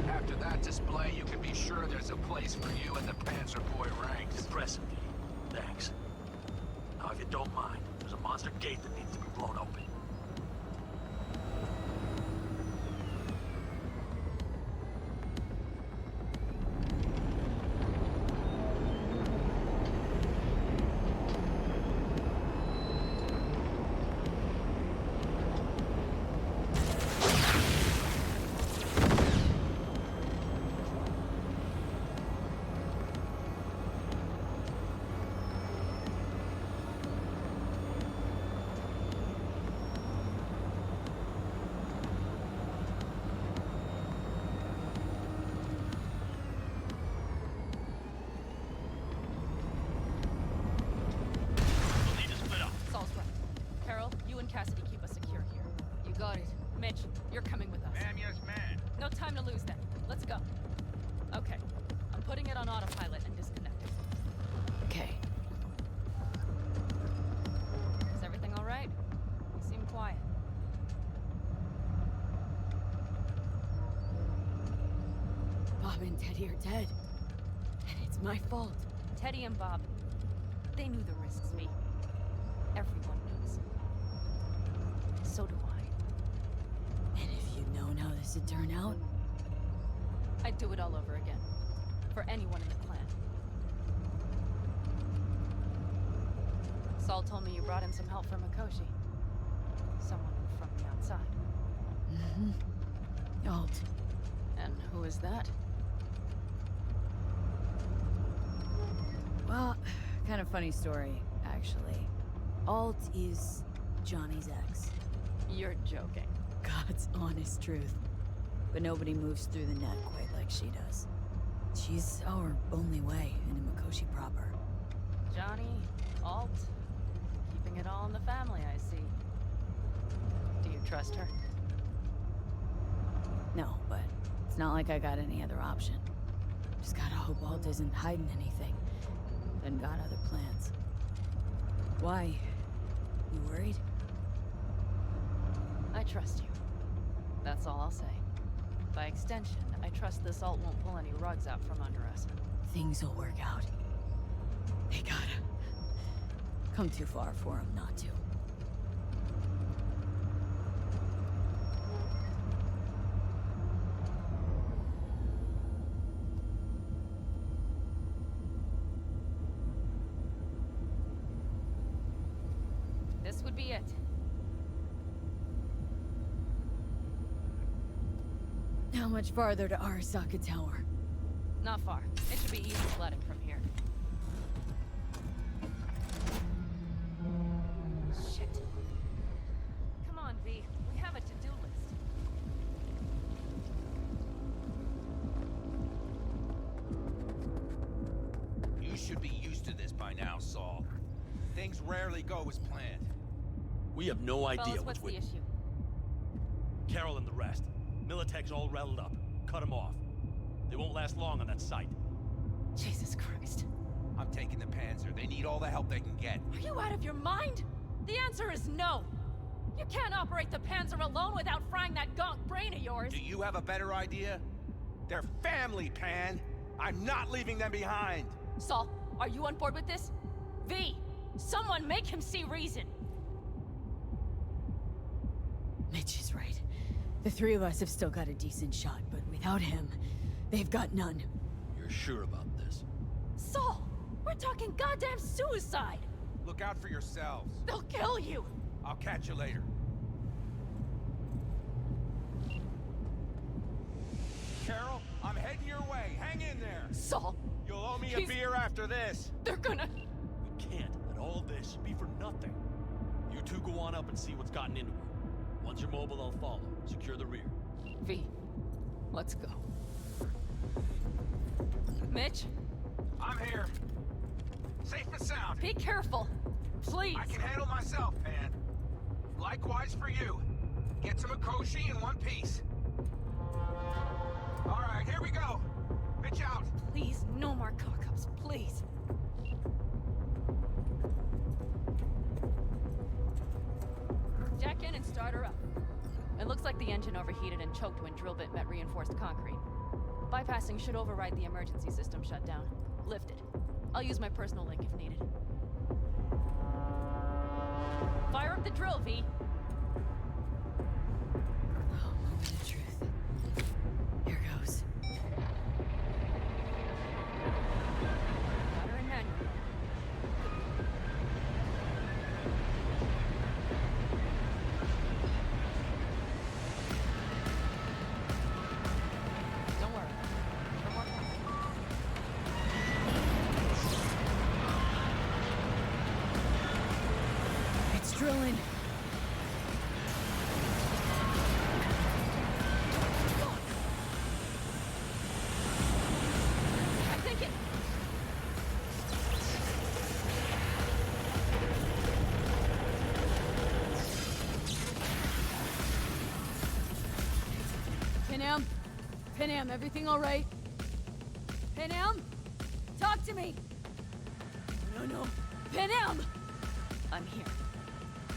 After that display, you can be sure there's a place for you in the Panzer Boy ranks. Impressive. Thanks. Now, if you don't mind, there's a monster gate that needs to be blown open. Saul's right. Carol, you and Cassidy keep us secure here. You got it. Mitch, you're coming with us. Ma'am, yes, ma'am. No time to lose then. Let's go. Okay. I'm putting it on autopilot and disconnecting. Okay. Is everything all right? You seem quiet. Bob and Teddy are dead. And it's my fault. Teddy and Bob, they knew the risks, V. Everyone knows. So do I. And if you'd known how this would turn out, I'd do it all over again. For anyone in the clan. Saul told me you brought in some help from Mikoshi. Someone from the outside. Mm-hmm. Alt. And who is that? Well, kind of funny story, actually. Alt is Johnny's ex. You're joking. God's honest truth. But nobody moves through the net quite like she does. She's our only way into Mikoshi proper. Johnny, Alt, keeping it all in the family, I see. Do you trust her? No, but it's not like I got any other option. Just gotta hope Alt isn't hiding anything. Then got other plans. Why? You worried? I trust you. That's all I'll say. By extension, I trust this Alt won't pull any rugs out from under us. Things will work out. They gotta. Come too far for him not to. This would be it. How much farther to Arasaka Tower? Not far. It should be easy sledding from here. You should be used to this by now, Saul. Things rarely go as planned. We have no idea Fellas, what's the issue? Carol and the rest. Militech's all rattled up. Cut them off. They won't last long on that site. Jesus Christ. I'm taking the Panzer. They need all the help they can get. Are you out of your mind? The answer is no. You can't operate the Panzer alone without frying that gonk brain of yours. Do you have a better idea? They're family, Pan. I'm not leaving them behind. Saul, are you on board with this? V, someone make him see reason. Mitch is right. The three of us have still got a decent shot, but without him, they've got none. You're sure about this? Saul, we're talking goddamn suicide. Look out for yourselves. They'll kill you. I'll catch you later. Carol, I'm heading your way. Hang in there. Saul. You'll owe me a beer after this. They're gonna... We can't let all this be for nothing. You two go on up and see what's gotten into her. Once you're mobile, I'll follow. Secure the rear. V, let's go. Mitch? I'm here. Safe and sound. Be careful. Please. I can handle myself, Pan. Likewise for you. Get to Mikoshi in one piece. All right, here we go. Pitch out. Please, no more cock-ups, please. Jack in and start her up. It looks like the engine overheated and choked when drill bit met reinforced concrete. Bypassing should override the emergency system shutdown. Lift it. I'll use my personal link if needed. Fire up the drill, V. Oh, moment of truth. Here goes. Got her in manual. Don't worry. No more time. It's drilling. I think it... Panam, everything all right? Panam? Talk to me! No. Panam! I'm here.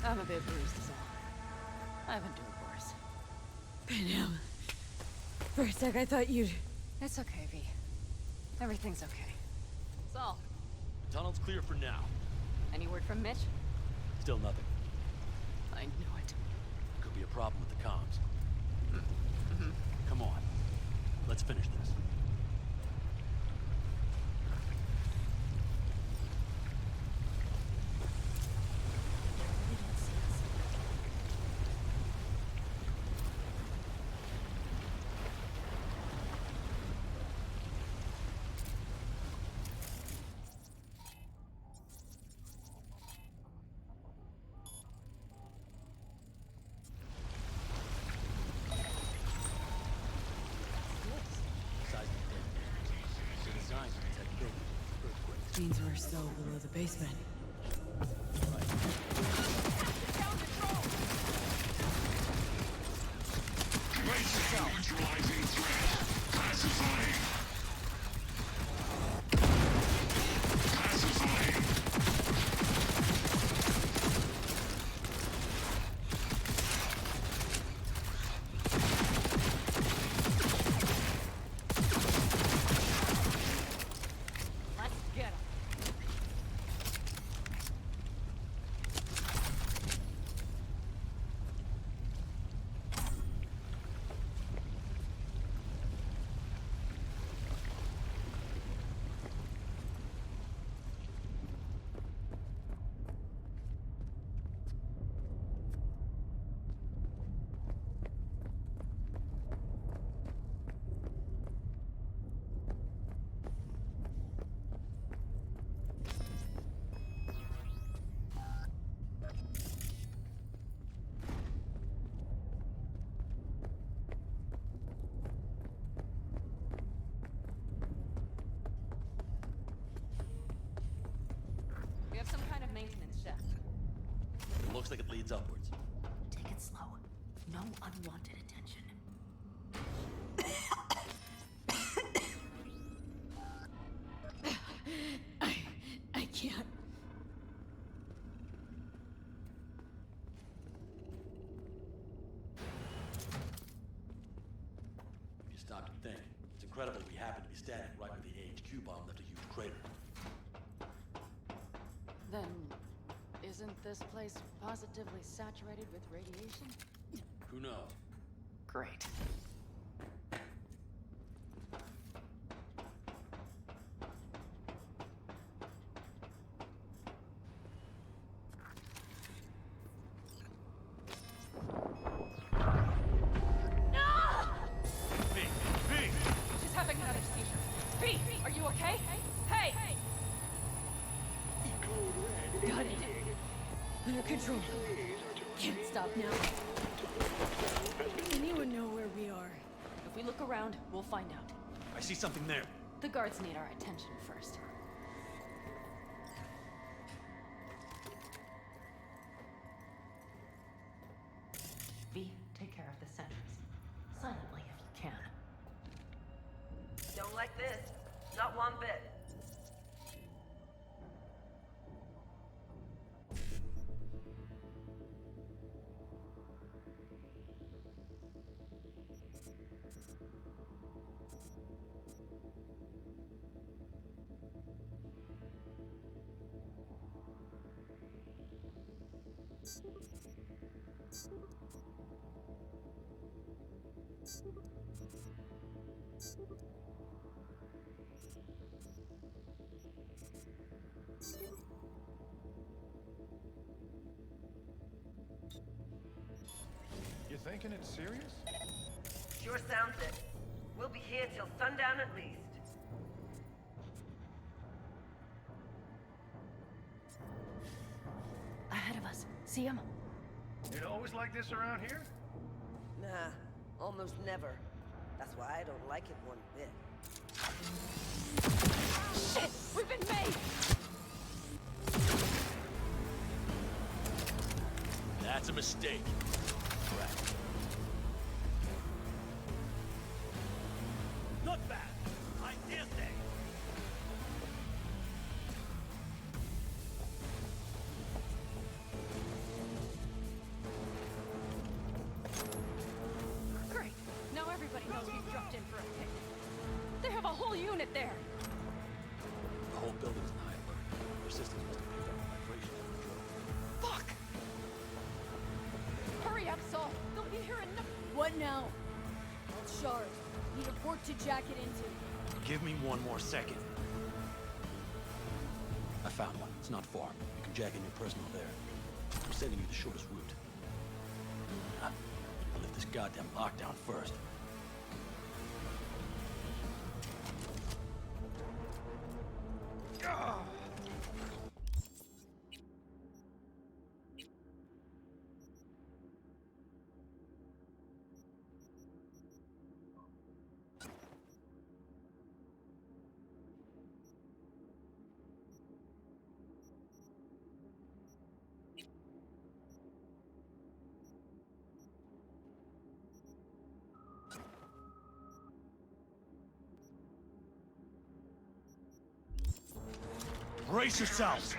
I'm a bit bruised is all. I've endured worse. Panam. For a sec, I thought you'd... It's okay, V. Everything's okay. Saul, The tunnel's clear for now. any word from Mitch? Still nothing. I knew it. Could be a problem with the comms. Come on. Let's finish this. Means we're still below the basement. Brace yourself. Neutralizing threat. Classifying. Classifying. Let's get him. Looks like it leads upwards. Take it slow. No unwanted attention. I can't. If you stop to think, it's incredible we happen to be standing right where the AHQ bomb left a huge crater. Then, isn't this place positively saturated with radiation? Who knows? Great. She's having another seizure. V, are you okay? Hey! Got it. Under control. Can't stop now. Anyone know where we are? If we look around, we'll find out. I see something there. The guards need our attention first. V, take care of the sentries. Silently if you can. Don't like this. Not one bit. You thinking it's serious? Sure sounds it. We'll be here till sundown at least. Ahead of us. See him? It always like this around here? Nah, almost never. That's why I don't like it one bit. Shit! We've been made! That's a mistake. Correct. Not bad. I dare say. Great. Now everybody knows we've dropped in for a pick. They have a whole unit there. The whole building's in high alert. Their systems must have picked up the vibration from the drone. Fuck! Hurry up, Saul. They'll be here in no... What now? Shard. Need a port to jack it into. Give me one more second. I found one. It's not far. You can jack in your personal there. I'm sending you the shortest route. I'll lift this goddamn lockdown first. Brace yourselves!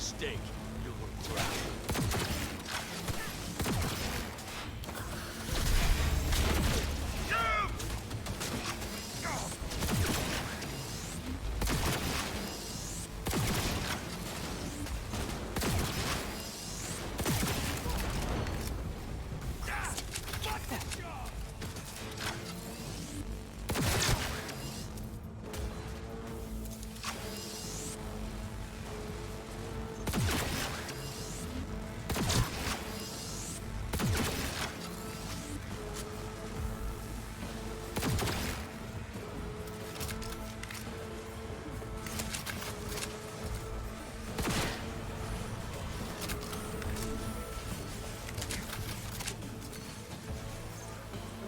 mistake. You're gonna drown.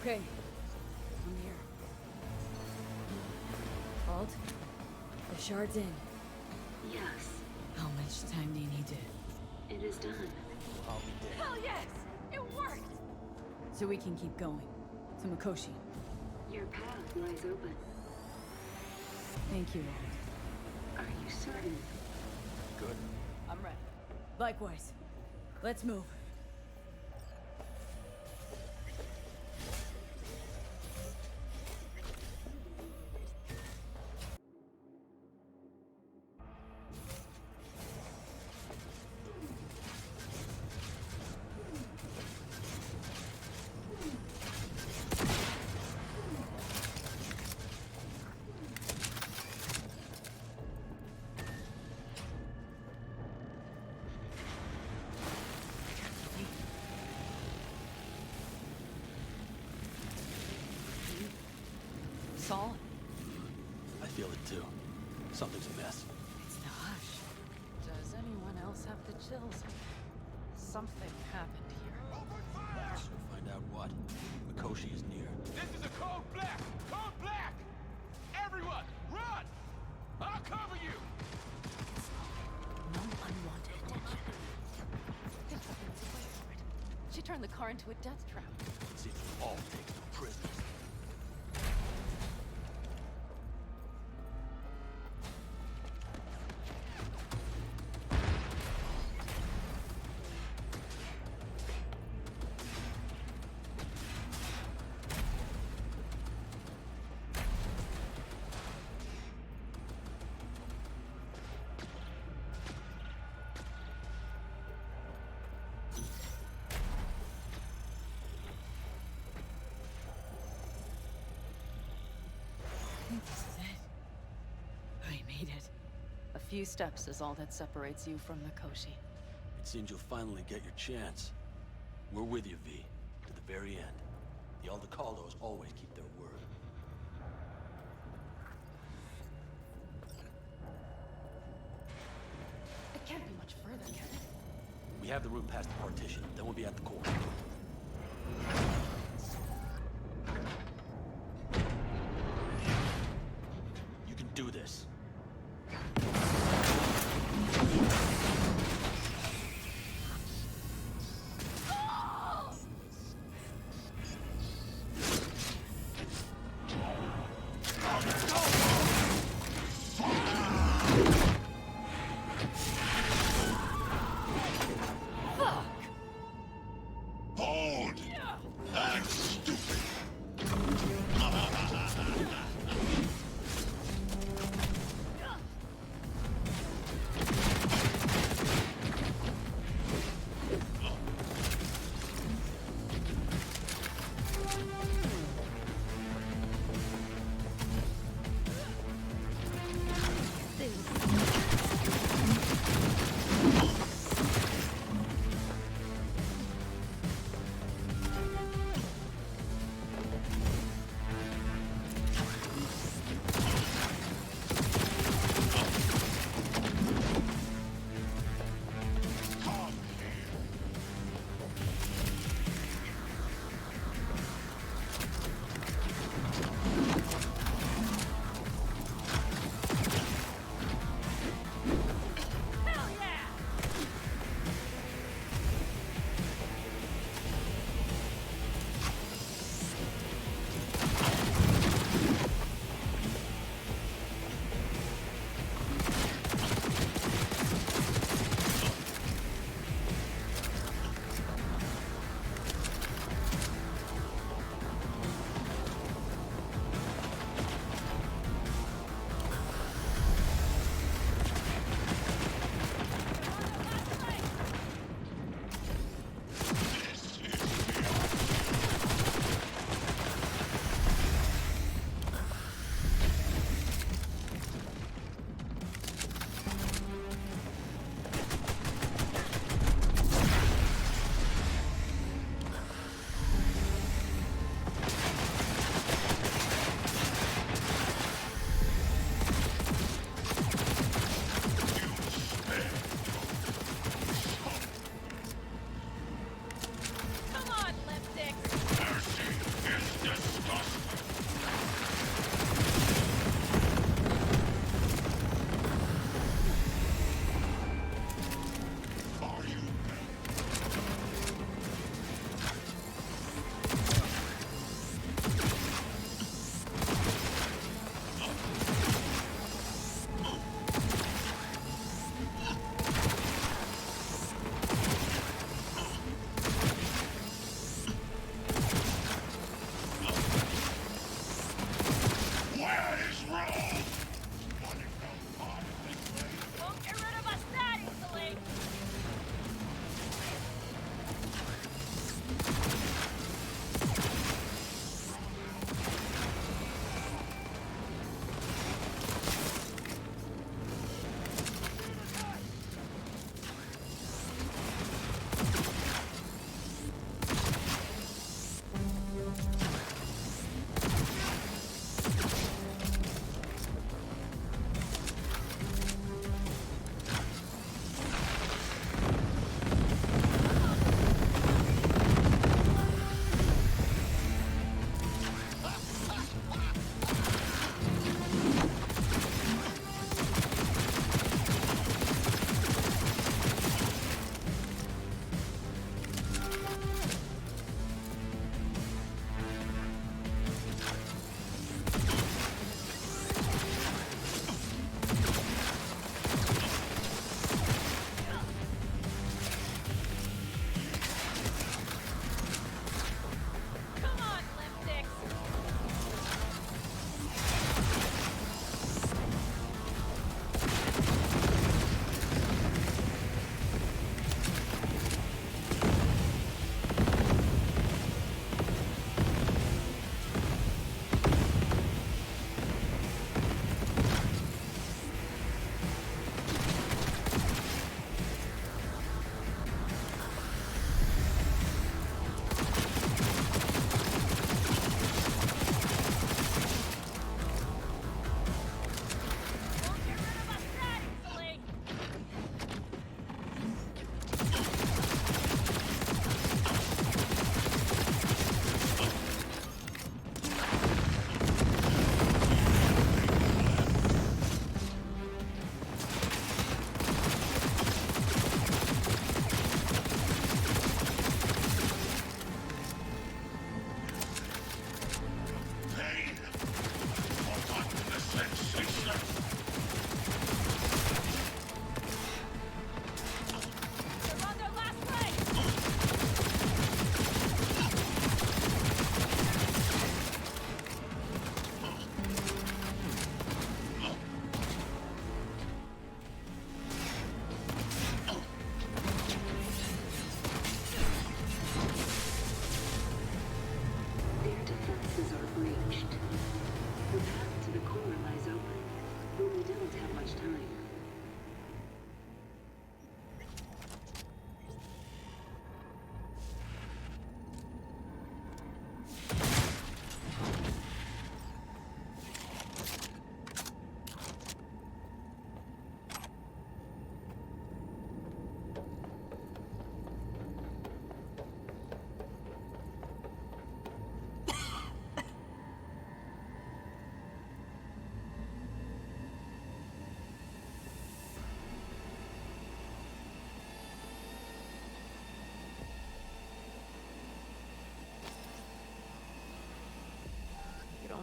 Okay. I'm here. Alt? The shard's in. Yes, How much time do you need to... it is done. I'll be dead. Hell yes! It worked! So we can keep going. To Mikoshi. Your path lies open. Thank you, Alt. Are you certain? Good. I'm ready. Likewise. Let's move. Saul? I feel it too. Something's amiss. It's the hush. Does anyone else have the chills? Something happened here. We'll find out what. Mikoshi is near. This is a code black! Code black! Everyone, run! I'll cover you! No unwanted attention. Think something's away from it. She turned the car into a death trap. It seems we're all taken prisoners. I think this is it. I made it. A few steps is all that separates you from Mikoshi. It seems you'll finally get your chance. We're with you, V, to the very end. The Aldecalos always keep their word. It can't be much further, can it? We have the route past the partition, then we'll be at the core. You can do this. Fuck!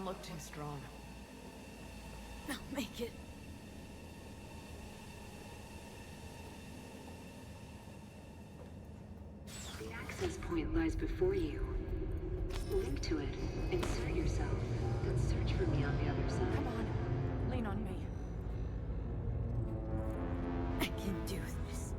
Don't look too strong. I'll make it. The access point lies before you. Link to it, insert yourself, then search for me on the other side. Come on, lean on me. I can do this.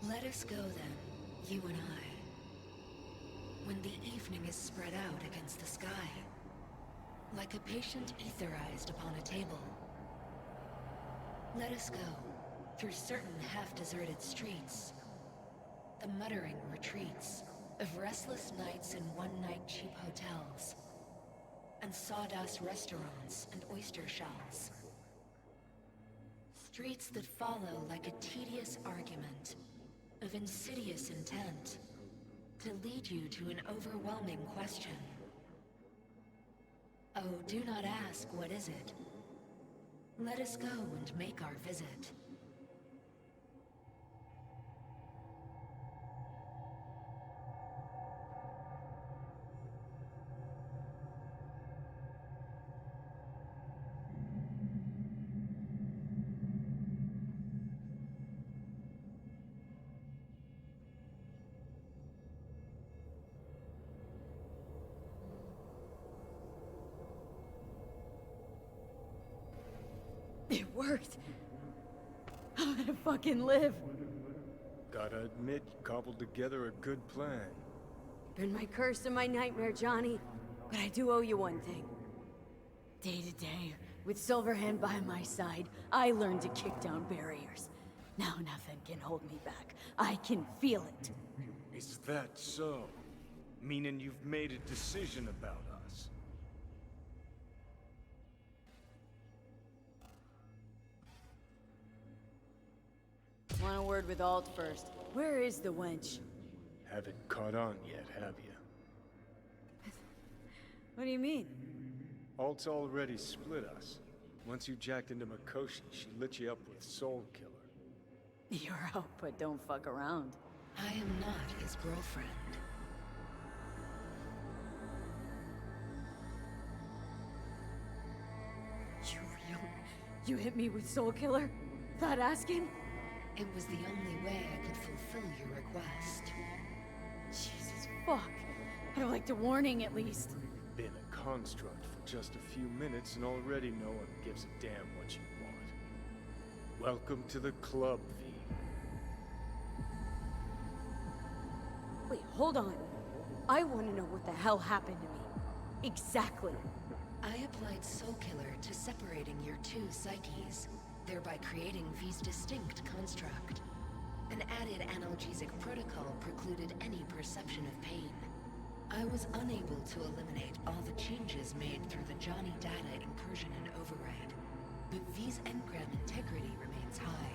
Let us go then, you and I. When the evening is spread out against the sky, like a patient etherized upon a table. Let us go, through certain half-deserted streets, the muttering retreats of restless nights in one-night cheap hotels, and sawdust restaurants and oyster shells. Streets that follow like a tedious argument of insidious intent to lead you to an overwhelming question. Oh, do not ask, what is it? Let us go and make our visit. It worked. I'm gonna fucking live. Gotta admit, you cobbled together a good plan. Been my curse and my nightmare, Johnny. But I do owe you one thing. Day to day, with Silverhand by my side, I learned to kick down barriers. Now nothing can hold me back. I can feel it. Is that so? Meaning you've made a decision about us? Want a word with Alt first. Where is the wench? Haven't caught on yet, have you? What do you mean? Alt's already split us. Once you jacked into Mikoshi, she lit you up with Soul Killer. You're out, but don't fuck around. I am not his girlfriend. You hit me with Soul Killer? Without asking? It was the only way I could fulfill your request. Jesus fuck. I'd have liked a warning at least. Been a construct for just a few minutes and already no one gives a damn what you want. Welcome to the club, V. Wait, hold on. I want to know what the hell happened to me. Exactly. I applied Soul Killer to separating your two psyches, thereby creating V's distinct construct. An added analgesic protocol precluded any perception of pain. I was unable to eliminate all the changes made through the Johnny data incursion and override, but V's engram integrity remains high.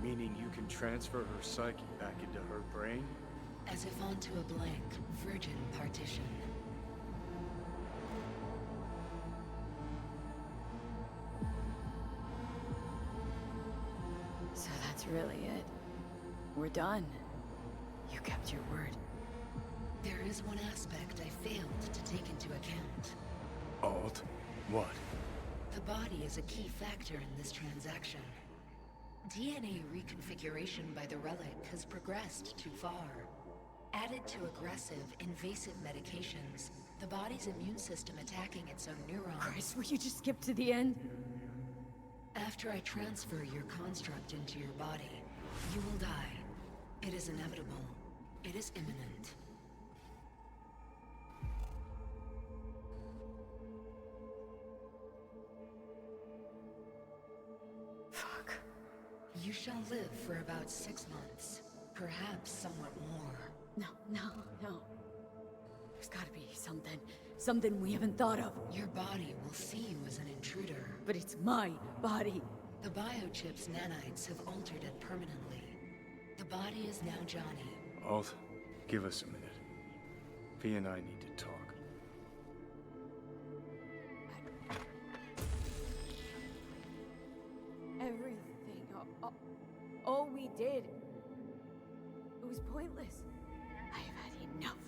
Meaning you can transfer her psyche back into her brain? As if onto a blank, virgin partition. So that's really it. We're done. You kept your word. There is one aspect I failed to take into account. Alt? What? The body is a key factor in this transaction. DNA reconfiguration by the relic has progressed too far. Added to aggressive, invasive medications, the body's immune system attacking its own neurons. Christ, will you just skip to the end? After I transfer your construct into your body, you will die. It is inevitable. It is imminent. Fuck. You shall live for about 6 months. Perhaps somewhat more. No. There's gotta be something. Something we haven't thought of. Your body will see you as an intruder. But it's my body. The biochip's nanites have altered it permanently. The body is now Johnny. Alt, give us a minute. V and I need to talk. Everything. All we did. It was pointless. I have had enough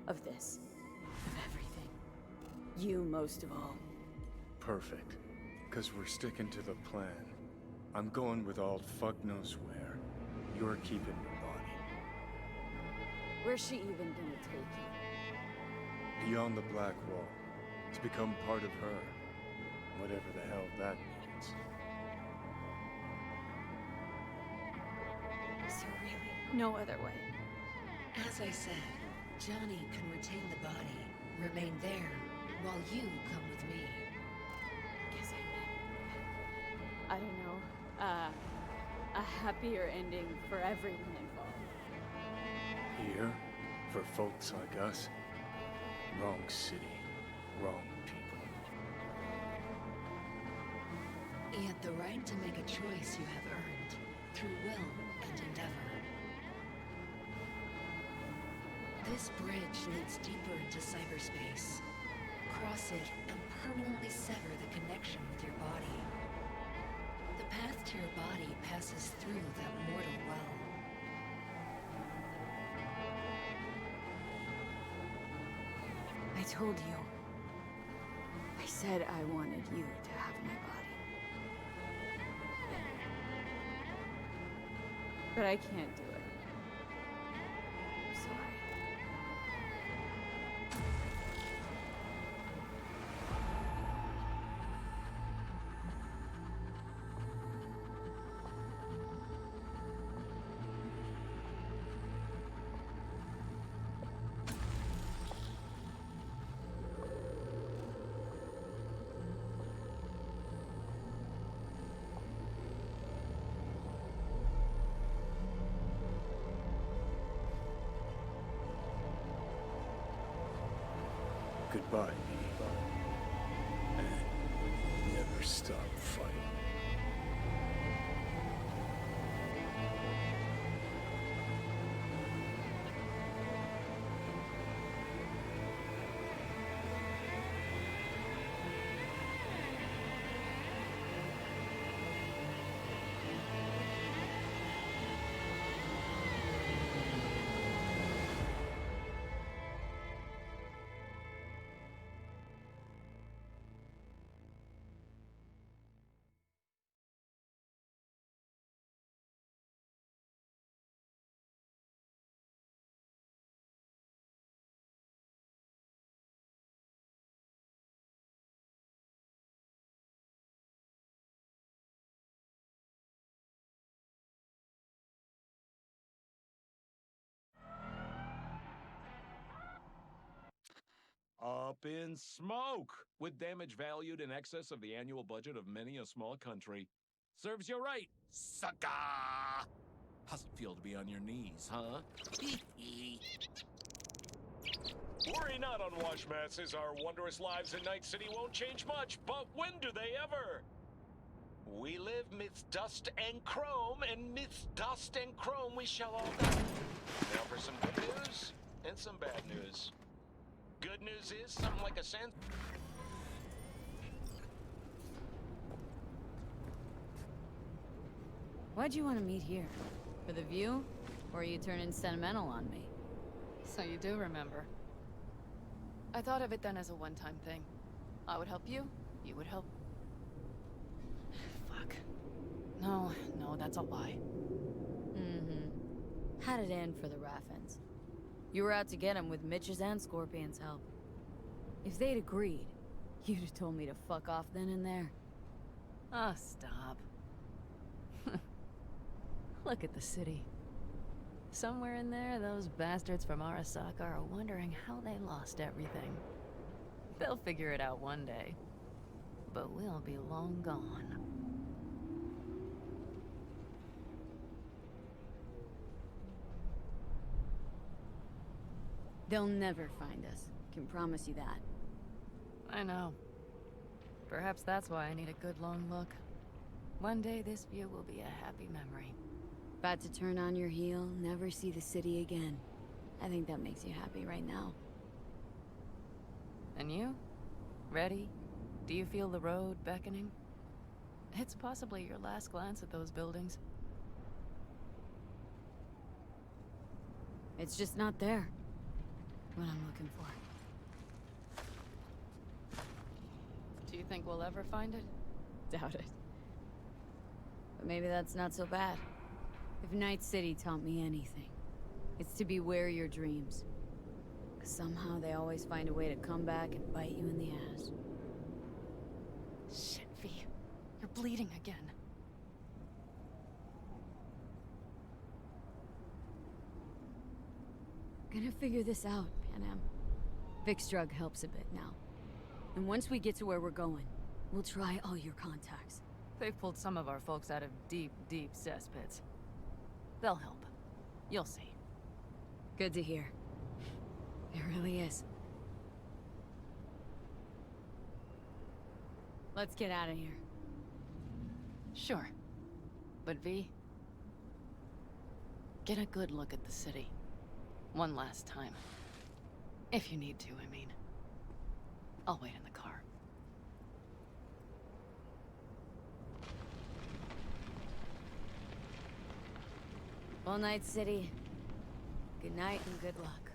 of this. Of everything. You most of all. Perfect. Because we're sticking to the plan. I'm going with Alt fuck knows where. You're keeping your body. Where's she even gonna take you? Beyond the Black Wall. To become part of her. Whatever the hell that means. Is there really no other way? As I said, Johnny can retain the body, remain there, while you come with me. Guess I don't know. A happier ending for everyone involved. Here? For folks like us? Wrong city. Wrong people. Yet the right to make a choice you have earned, through will and endeavor. This bridge leads deeper into cyberspace. Cross it and permanently sever the connection with your body. The path to your body passes through that mortal well. I told you. I said I wanted you to have my body. But I can't do it. I'm sorry. Goodbye, V. And never stop fighting. Up in smoke, with damage valued in excess of the annual budget of many a small country. Serves you right, sucker! How's it feel to be on your knees, huh? Worry not, unwashed masses. Our wondrous lives in Night City won't change much, but when do they ever? We live midst dust and chrome, and midst dust and chrome we shall all die. Now for some good news and some bad news. Good news is something like a sand... Why'd you want to meet here? For the view? Or are you turning sentimental on me? So you do remember. I thought of it then as a one-time thing. I would help you, you would help... Fuck. No, that's a lie. Had it in for the Raffins. You were out to get him with Mitch's and Scorpion's help. If they'd agreed, you'd have told me to fuck off then and there. Ah, stop. Look at the city. Somewhere in there, those bastards from Arasaka are wondering how they lost everything. They'll figure it out one day. But we'll be long gone. They'll never find us. Can promise you that. I know. Perhaps that's why I need a good long look. One day this view will be a happy memory. About to turn on your heel, never see the city again. I think that makes you happy right now. And you? Ready? Do you feel the road beckoning? It's possibly your last glance at those buildings. It's just not there. What I'm looking for. Do you think we'll ever find it? Doubt it. But maybe that's not so bad. If Night City taught me anything, it's to beware your dreams. 'Cause somehow they always find a way to come back and bite you in the ass. Shit, V. You're bleeding again. Gonna figure this out, Panam. Vic's drug helps a bit now. And once we get to where we're going, we'll try all your contacts. They've pulled some of our folks out of deep, deep cesspits. They'll help. You'll see. Good to hear. It really is. Let's get out of here. Sure. But V, get a good look at the city. One last time. If you need to, I mean. I'll wait in the car. Well, Night City. Good night and good luck.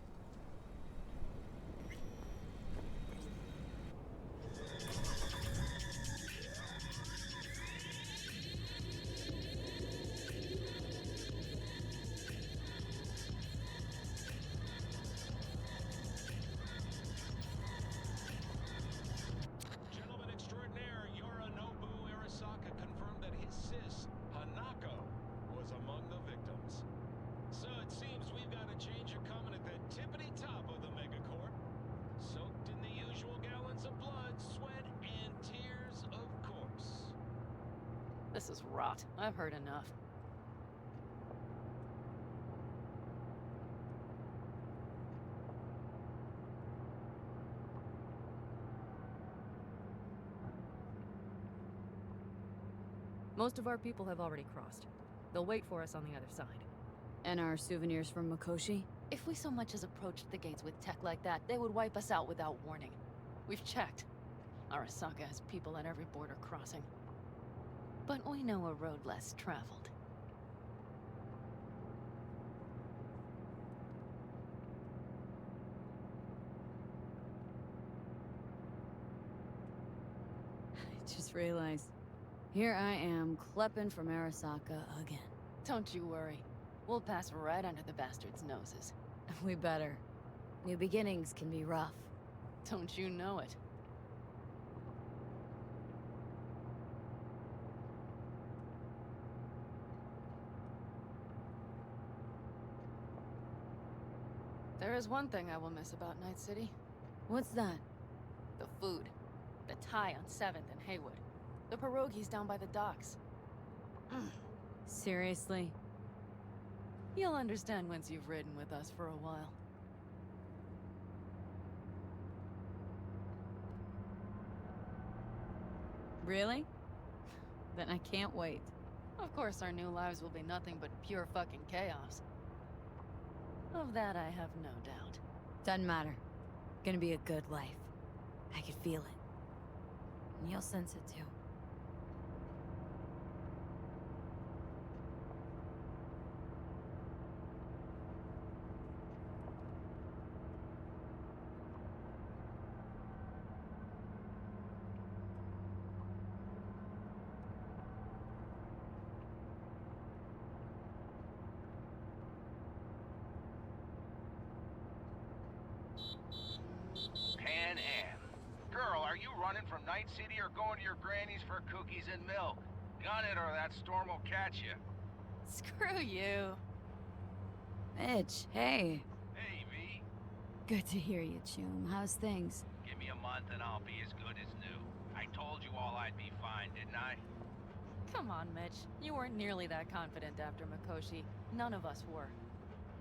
Gentleman extraordinaire, Yorinobu Arasaka confirmed that his sis, Hanako, was among the victims. So it seems we've got a change of coming at the tippity top of the megacorp. Soaked in the usual gallons of blood, sweat, and tears, of course. This is rot. I've heard enough. Most of our people have already crossed. They'll wait for us on the other side. And our souvenirs from Mikoshi? If we so much as approached the gates with tech like that, they would wipe us out without warning. We've checked. Arasaka has people at every border crossing. But we know a road less traveled. I just realized. Here I am, klepping from Arasaka again. Don't you worry. We'll pass right under the bastards' noses. We better. New beginnings can be rough. Don't you know it? There is one thing I will miss about Night City. What's that? The food. The Thai on 7th and Haywood. The pierogies down by the docks. Seriously? You'll understand once you've ridden with us for a while. Really? Then I can't wait. Of course, our new lives will be nothing but pure fucking chaos. Of that, I have no doubt. Doesn't matter. Gonna be a good life. I can feel it. And you'll sense it too. Panam. Girl, are you running from Night City or going to your granny's for cookies and milk? Gun it or that storm will catch you. Screw you. Mitch, hey. Hey, V. Good to hear you, Chum. How's things? Give me a month and I'll be as good as new. I told you all I'd be fine, didn't I? Come on, Mitch. You weren't nearly that confident after Mikoshi. None of us were.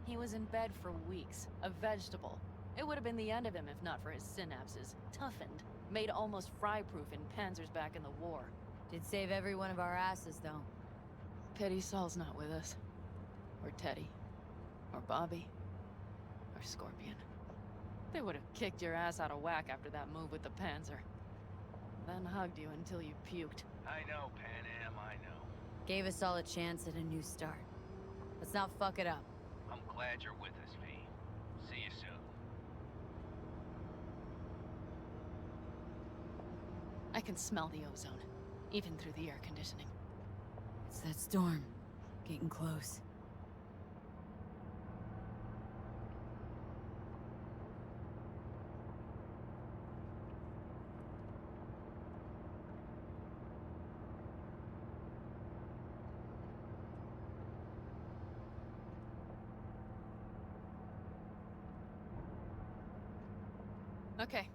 He was in bed for weeks, a vegetable. It would have been the end of him if not for his synapses. Toughened, made almost fry-proof in panzers back in the war. Did save every one of our asses, though. Pity Saul's not with us. Or Teddy. Or Bobby. Or Scorpion. They would have kicked your ass out of whack after that move with the panzer. Then hugged you until you puked. I know, Panam, I know. Gave us all a chance at a new start. Let's not fuck it up. I'm glad you're with us, V. See you soon. I can smell the ozone, even through the air conditioning. It's that storm. Getting close. Okay,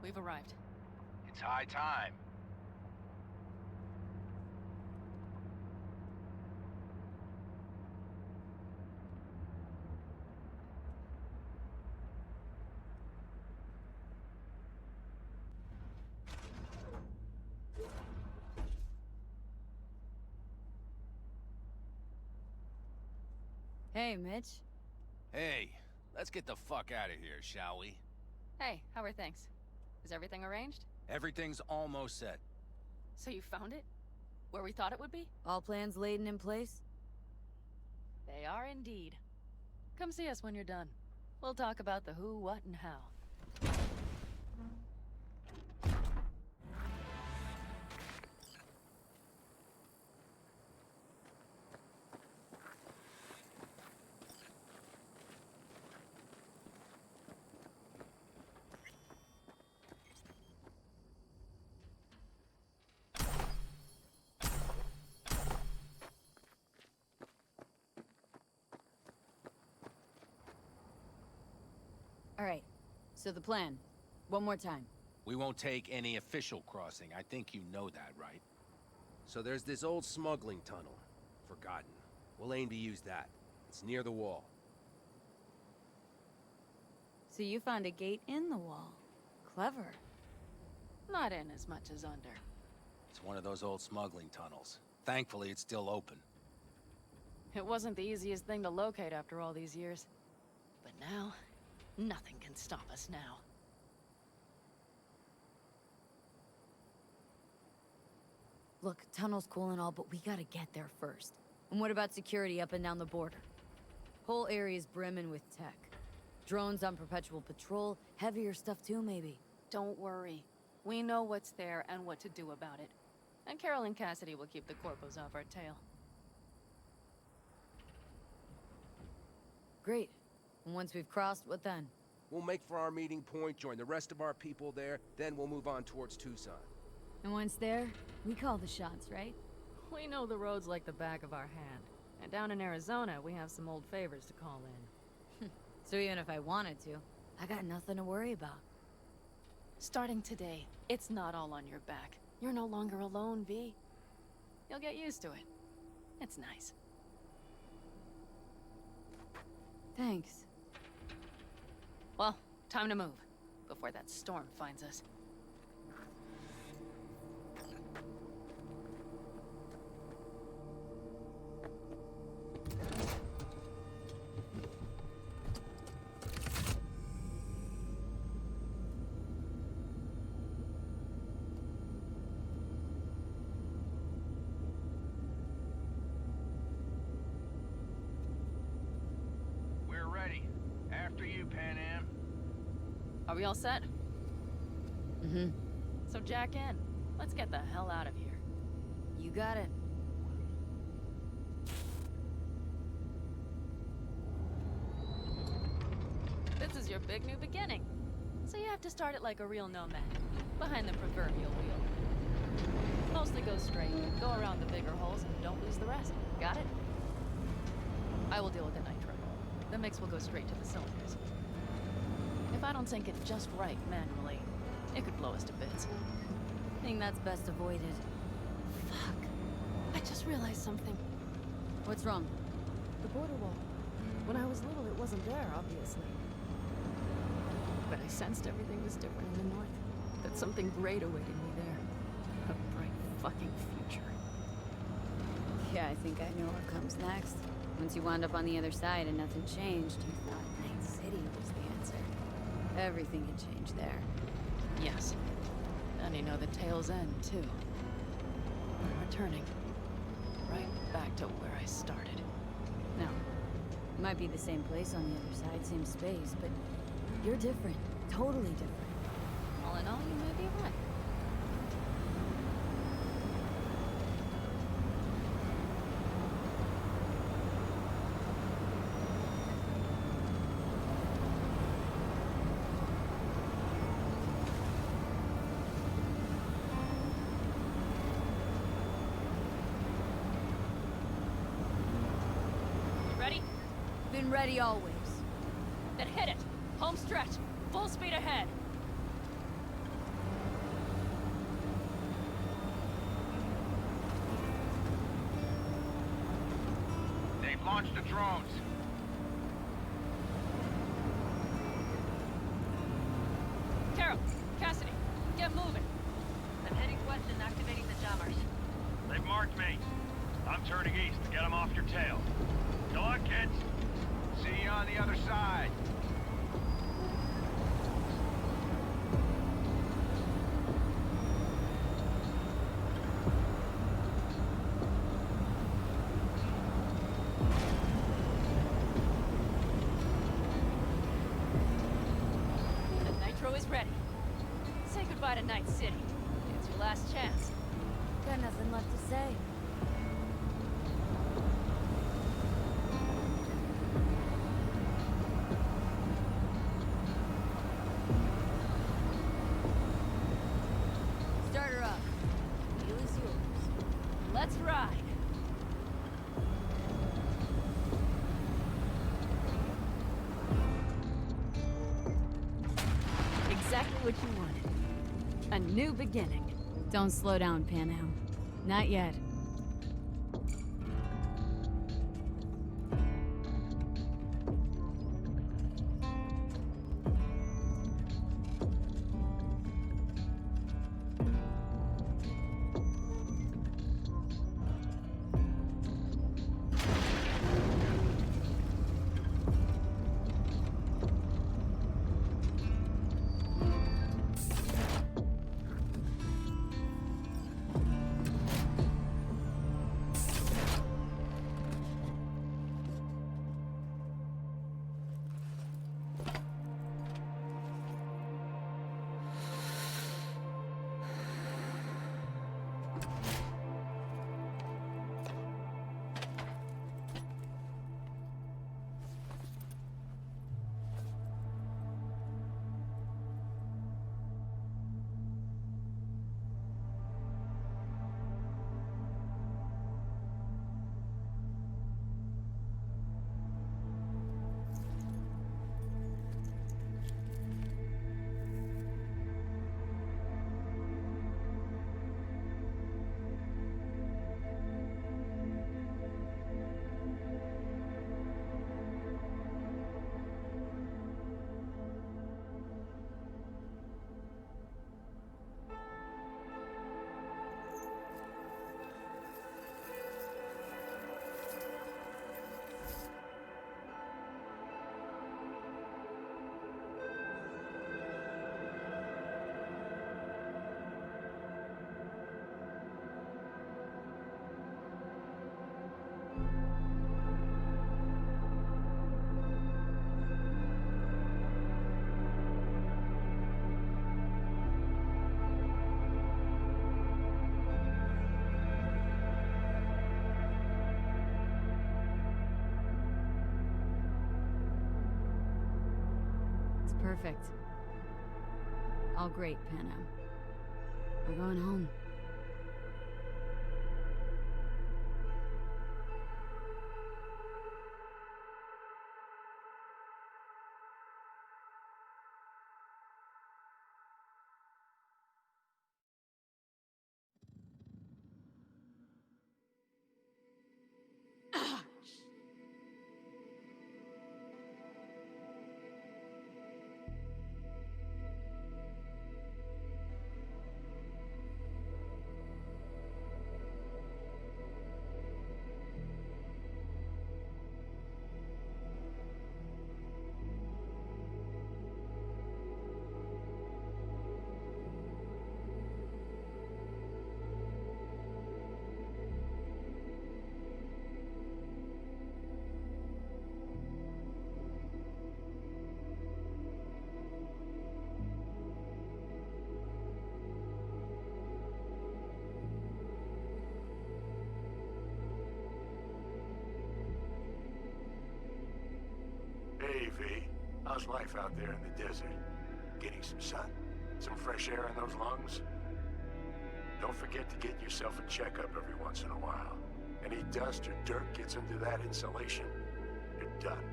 we've arrived. It's high time. Hey, Mitch. Hey, let's get the fuck out of here, shall we? Hey, how are things? Is everything arranged? Everything's almost set. So you found it? Where we thought it would be? All plans laid and in place? They are indeed. Come see us when you're done. We'll talk about the who, what, and how. All right. So the plan. One more time. We won't take any official crossing. I think you know that, right? So there's this old smuggling tunnel. Forgotten. We'll aim to use that. It's near the wall. So you found a gate in the wall. Clever. Not in as much as under. It's one of those old smuggling tunnels. Thankfully, it's still open. It wasn't the easiest thing to locate after all these years. But now, nothing can stop us now. Look, tunnel's cool and all, but we gotta get there first. And what about security up and down the border? Whole area's brimming with tech. Drones on perpetual patrol, heavier stuff too, maybe. Don't worry. We know what's there and what to do about it. And Carol and Cassidy will keep the corpos off our tail. Great. And once we've crossed, what then? We'll make for our meeting point, join the rest of our people there, then we'll move on towards Tucson. And once there, we call the shots, right? We know the roads like the back of our hand. And down in Arizona, we have some old favors to call in. So even if I wanted to, I got nothing to worry about. Starting today, it's not all on your back. You're no longer alone, V. You'll get used to it. It's nice. Thanks. Well, time to move, before that storm finds us. We're ready. After you, Panam. Are we all set? Mm-hmm. So jack in. Let's get the hell out of here. You got it. This is your big new beginning. So you have to start it like a real nomad, behind the proverbial wheel. Mostly go straight, go around the bigger holes, and don't lose the rest. Got it? I will deal with the nitro. The mix will go straight to the cylinders. If I don't sync it just right manually, it could blow us to bits. I think that's best avoided. Fuck. I just realized something. What's wrong? The border wall. When I was little, it wasn't there, obviously. But I sensed everything was different in the north. That something great awaited me there. A bright fucking future. Yeah, I think I know what comes next. Once you wound up on the other side and nothing changed, you thought Night City was the answer. Everything had changed there. Yes. And you know the tale's end, too. I'm returning. Right back to where I started. No. It might be the same place on the other side, same space, but you're different. Totally different. All in all, you may be right. Been ready always. Then hit it! Home stretch! Full speed ahead! They've launched the drones. Carol! Cassidy! Get moving! I'm heading west and activating the jammers. They've marked me. I'm turning east to get them off your tail. Good luck, kids. See you on the other side. The nitro is ready. Say goodbye to Night City. It's your last chance. Got nothing left to say. Start her up. Wheel is yours. Let's ride. Exactly what you wanted. A new beginning. Don't slow down, Panam. Not yet. Perfect. All great, Panam. We're going home. Hey, V. How's life out there in the desert? Getting some sun? Some fresh air in those lungs? Don't forget to get yourself a checkup every once in a while. Any dust or dirt gets into that insulation, you're done.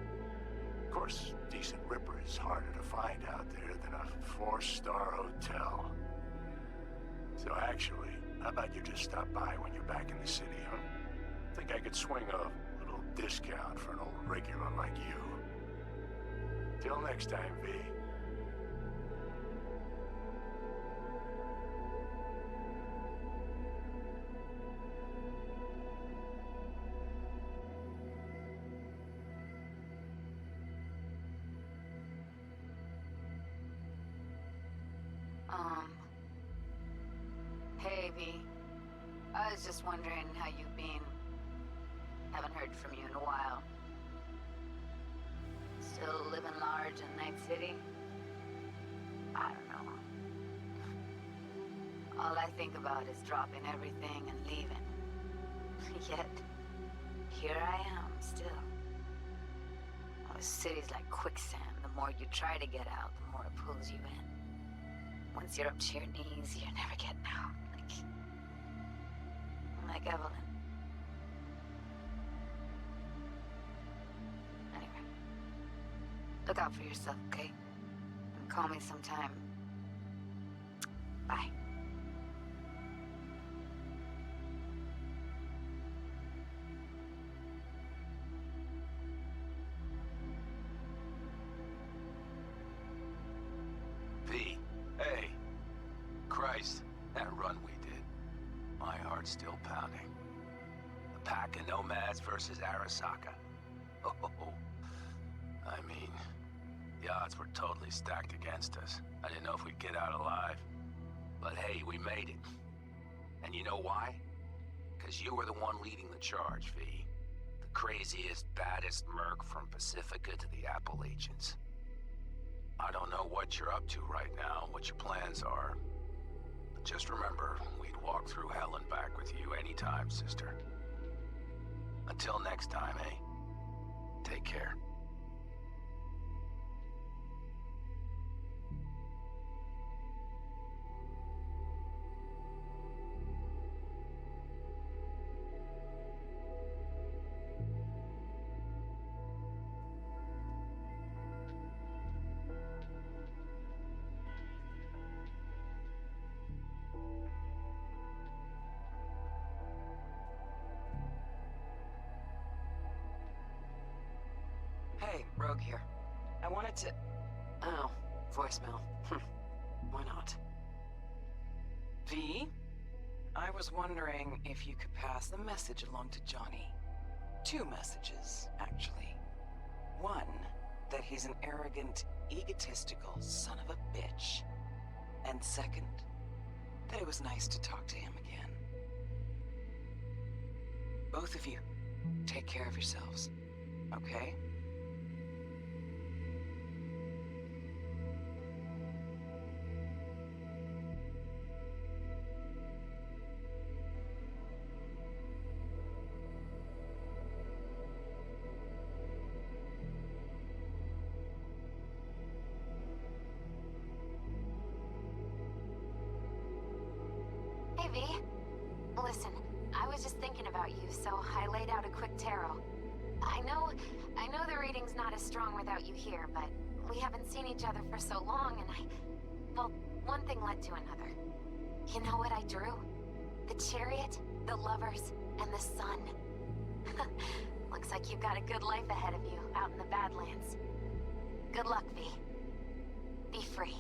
Of course, decent ripper is harder to find out there than a 4-star hotel. So actually, how about you just stop by when you're back in the city, huh? Think I could swing a little discount for an old regular like you. Till next time, V. Hey, V. I was just wondering how you've been. Haven't heard from you in a while. Still living large in Night City? I don't know. All I think about is dropping everything and leaving. Yet, here I am, still. Oh, the city's like quicksand. The more you try to get out, the more it pulls you in. Once you're up to your knees, you're never getting out. Like Evelyn. Anyway. Look out for yourself, okay? And call me sometime. Bye. V. Hey. Christ, that run we did. My heart's still pounding. The pack of nomads versus Arasaka. Oh, I mean, the odds were totally stacked against us. I didn't know if we'd get out alive. But hey, we made it. And you know why? Because you were the one leading the charge, V. The craziest, baddest merc from Pacifica to the Appalachians. I don't know what you're up to right now, what your plans are. But just remember, we'd walk through hell and back with you anytime, sister. Until next time, eh? Take care. Hey, Rogue here. I wanted to... Oh, voicemail. Why not? V? I was wondering if you could pass the message along to Johnny. 2 messages, actually. One, that he's an arrogant, egotistical son of a bitch. And second, that it was nice to talk to him again. Both of you, take care of yourselves, okay? so I laid out a quick tarot. I know the reading's not as strong without you here, but we haven't seen each other for so long, and well, one thing led to another. You know what I drew? The chariot, the lovers, and the sun. Looks like you've got a good life ahead of you out in the Badlands. Good luck, V. Be free.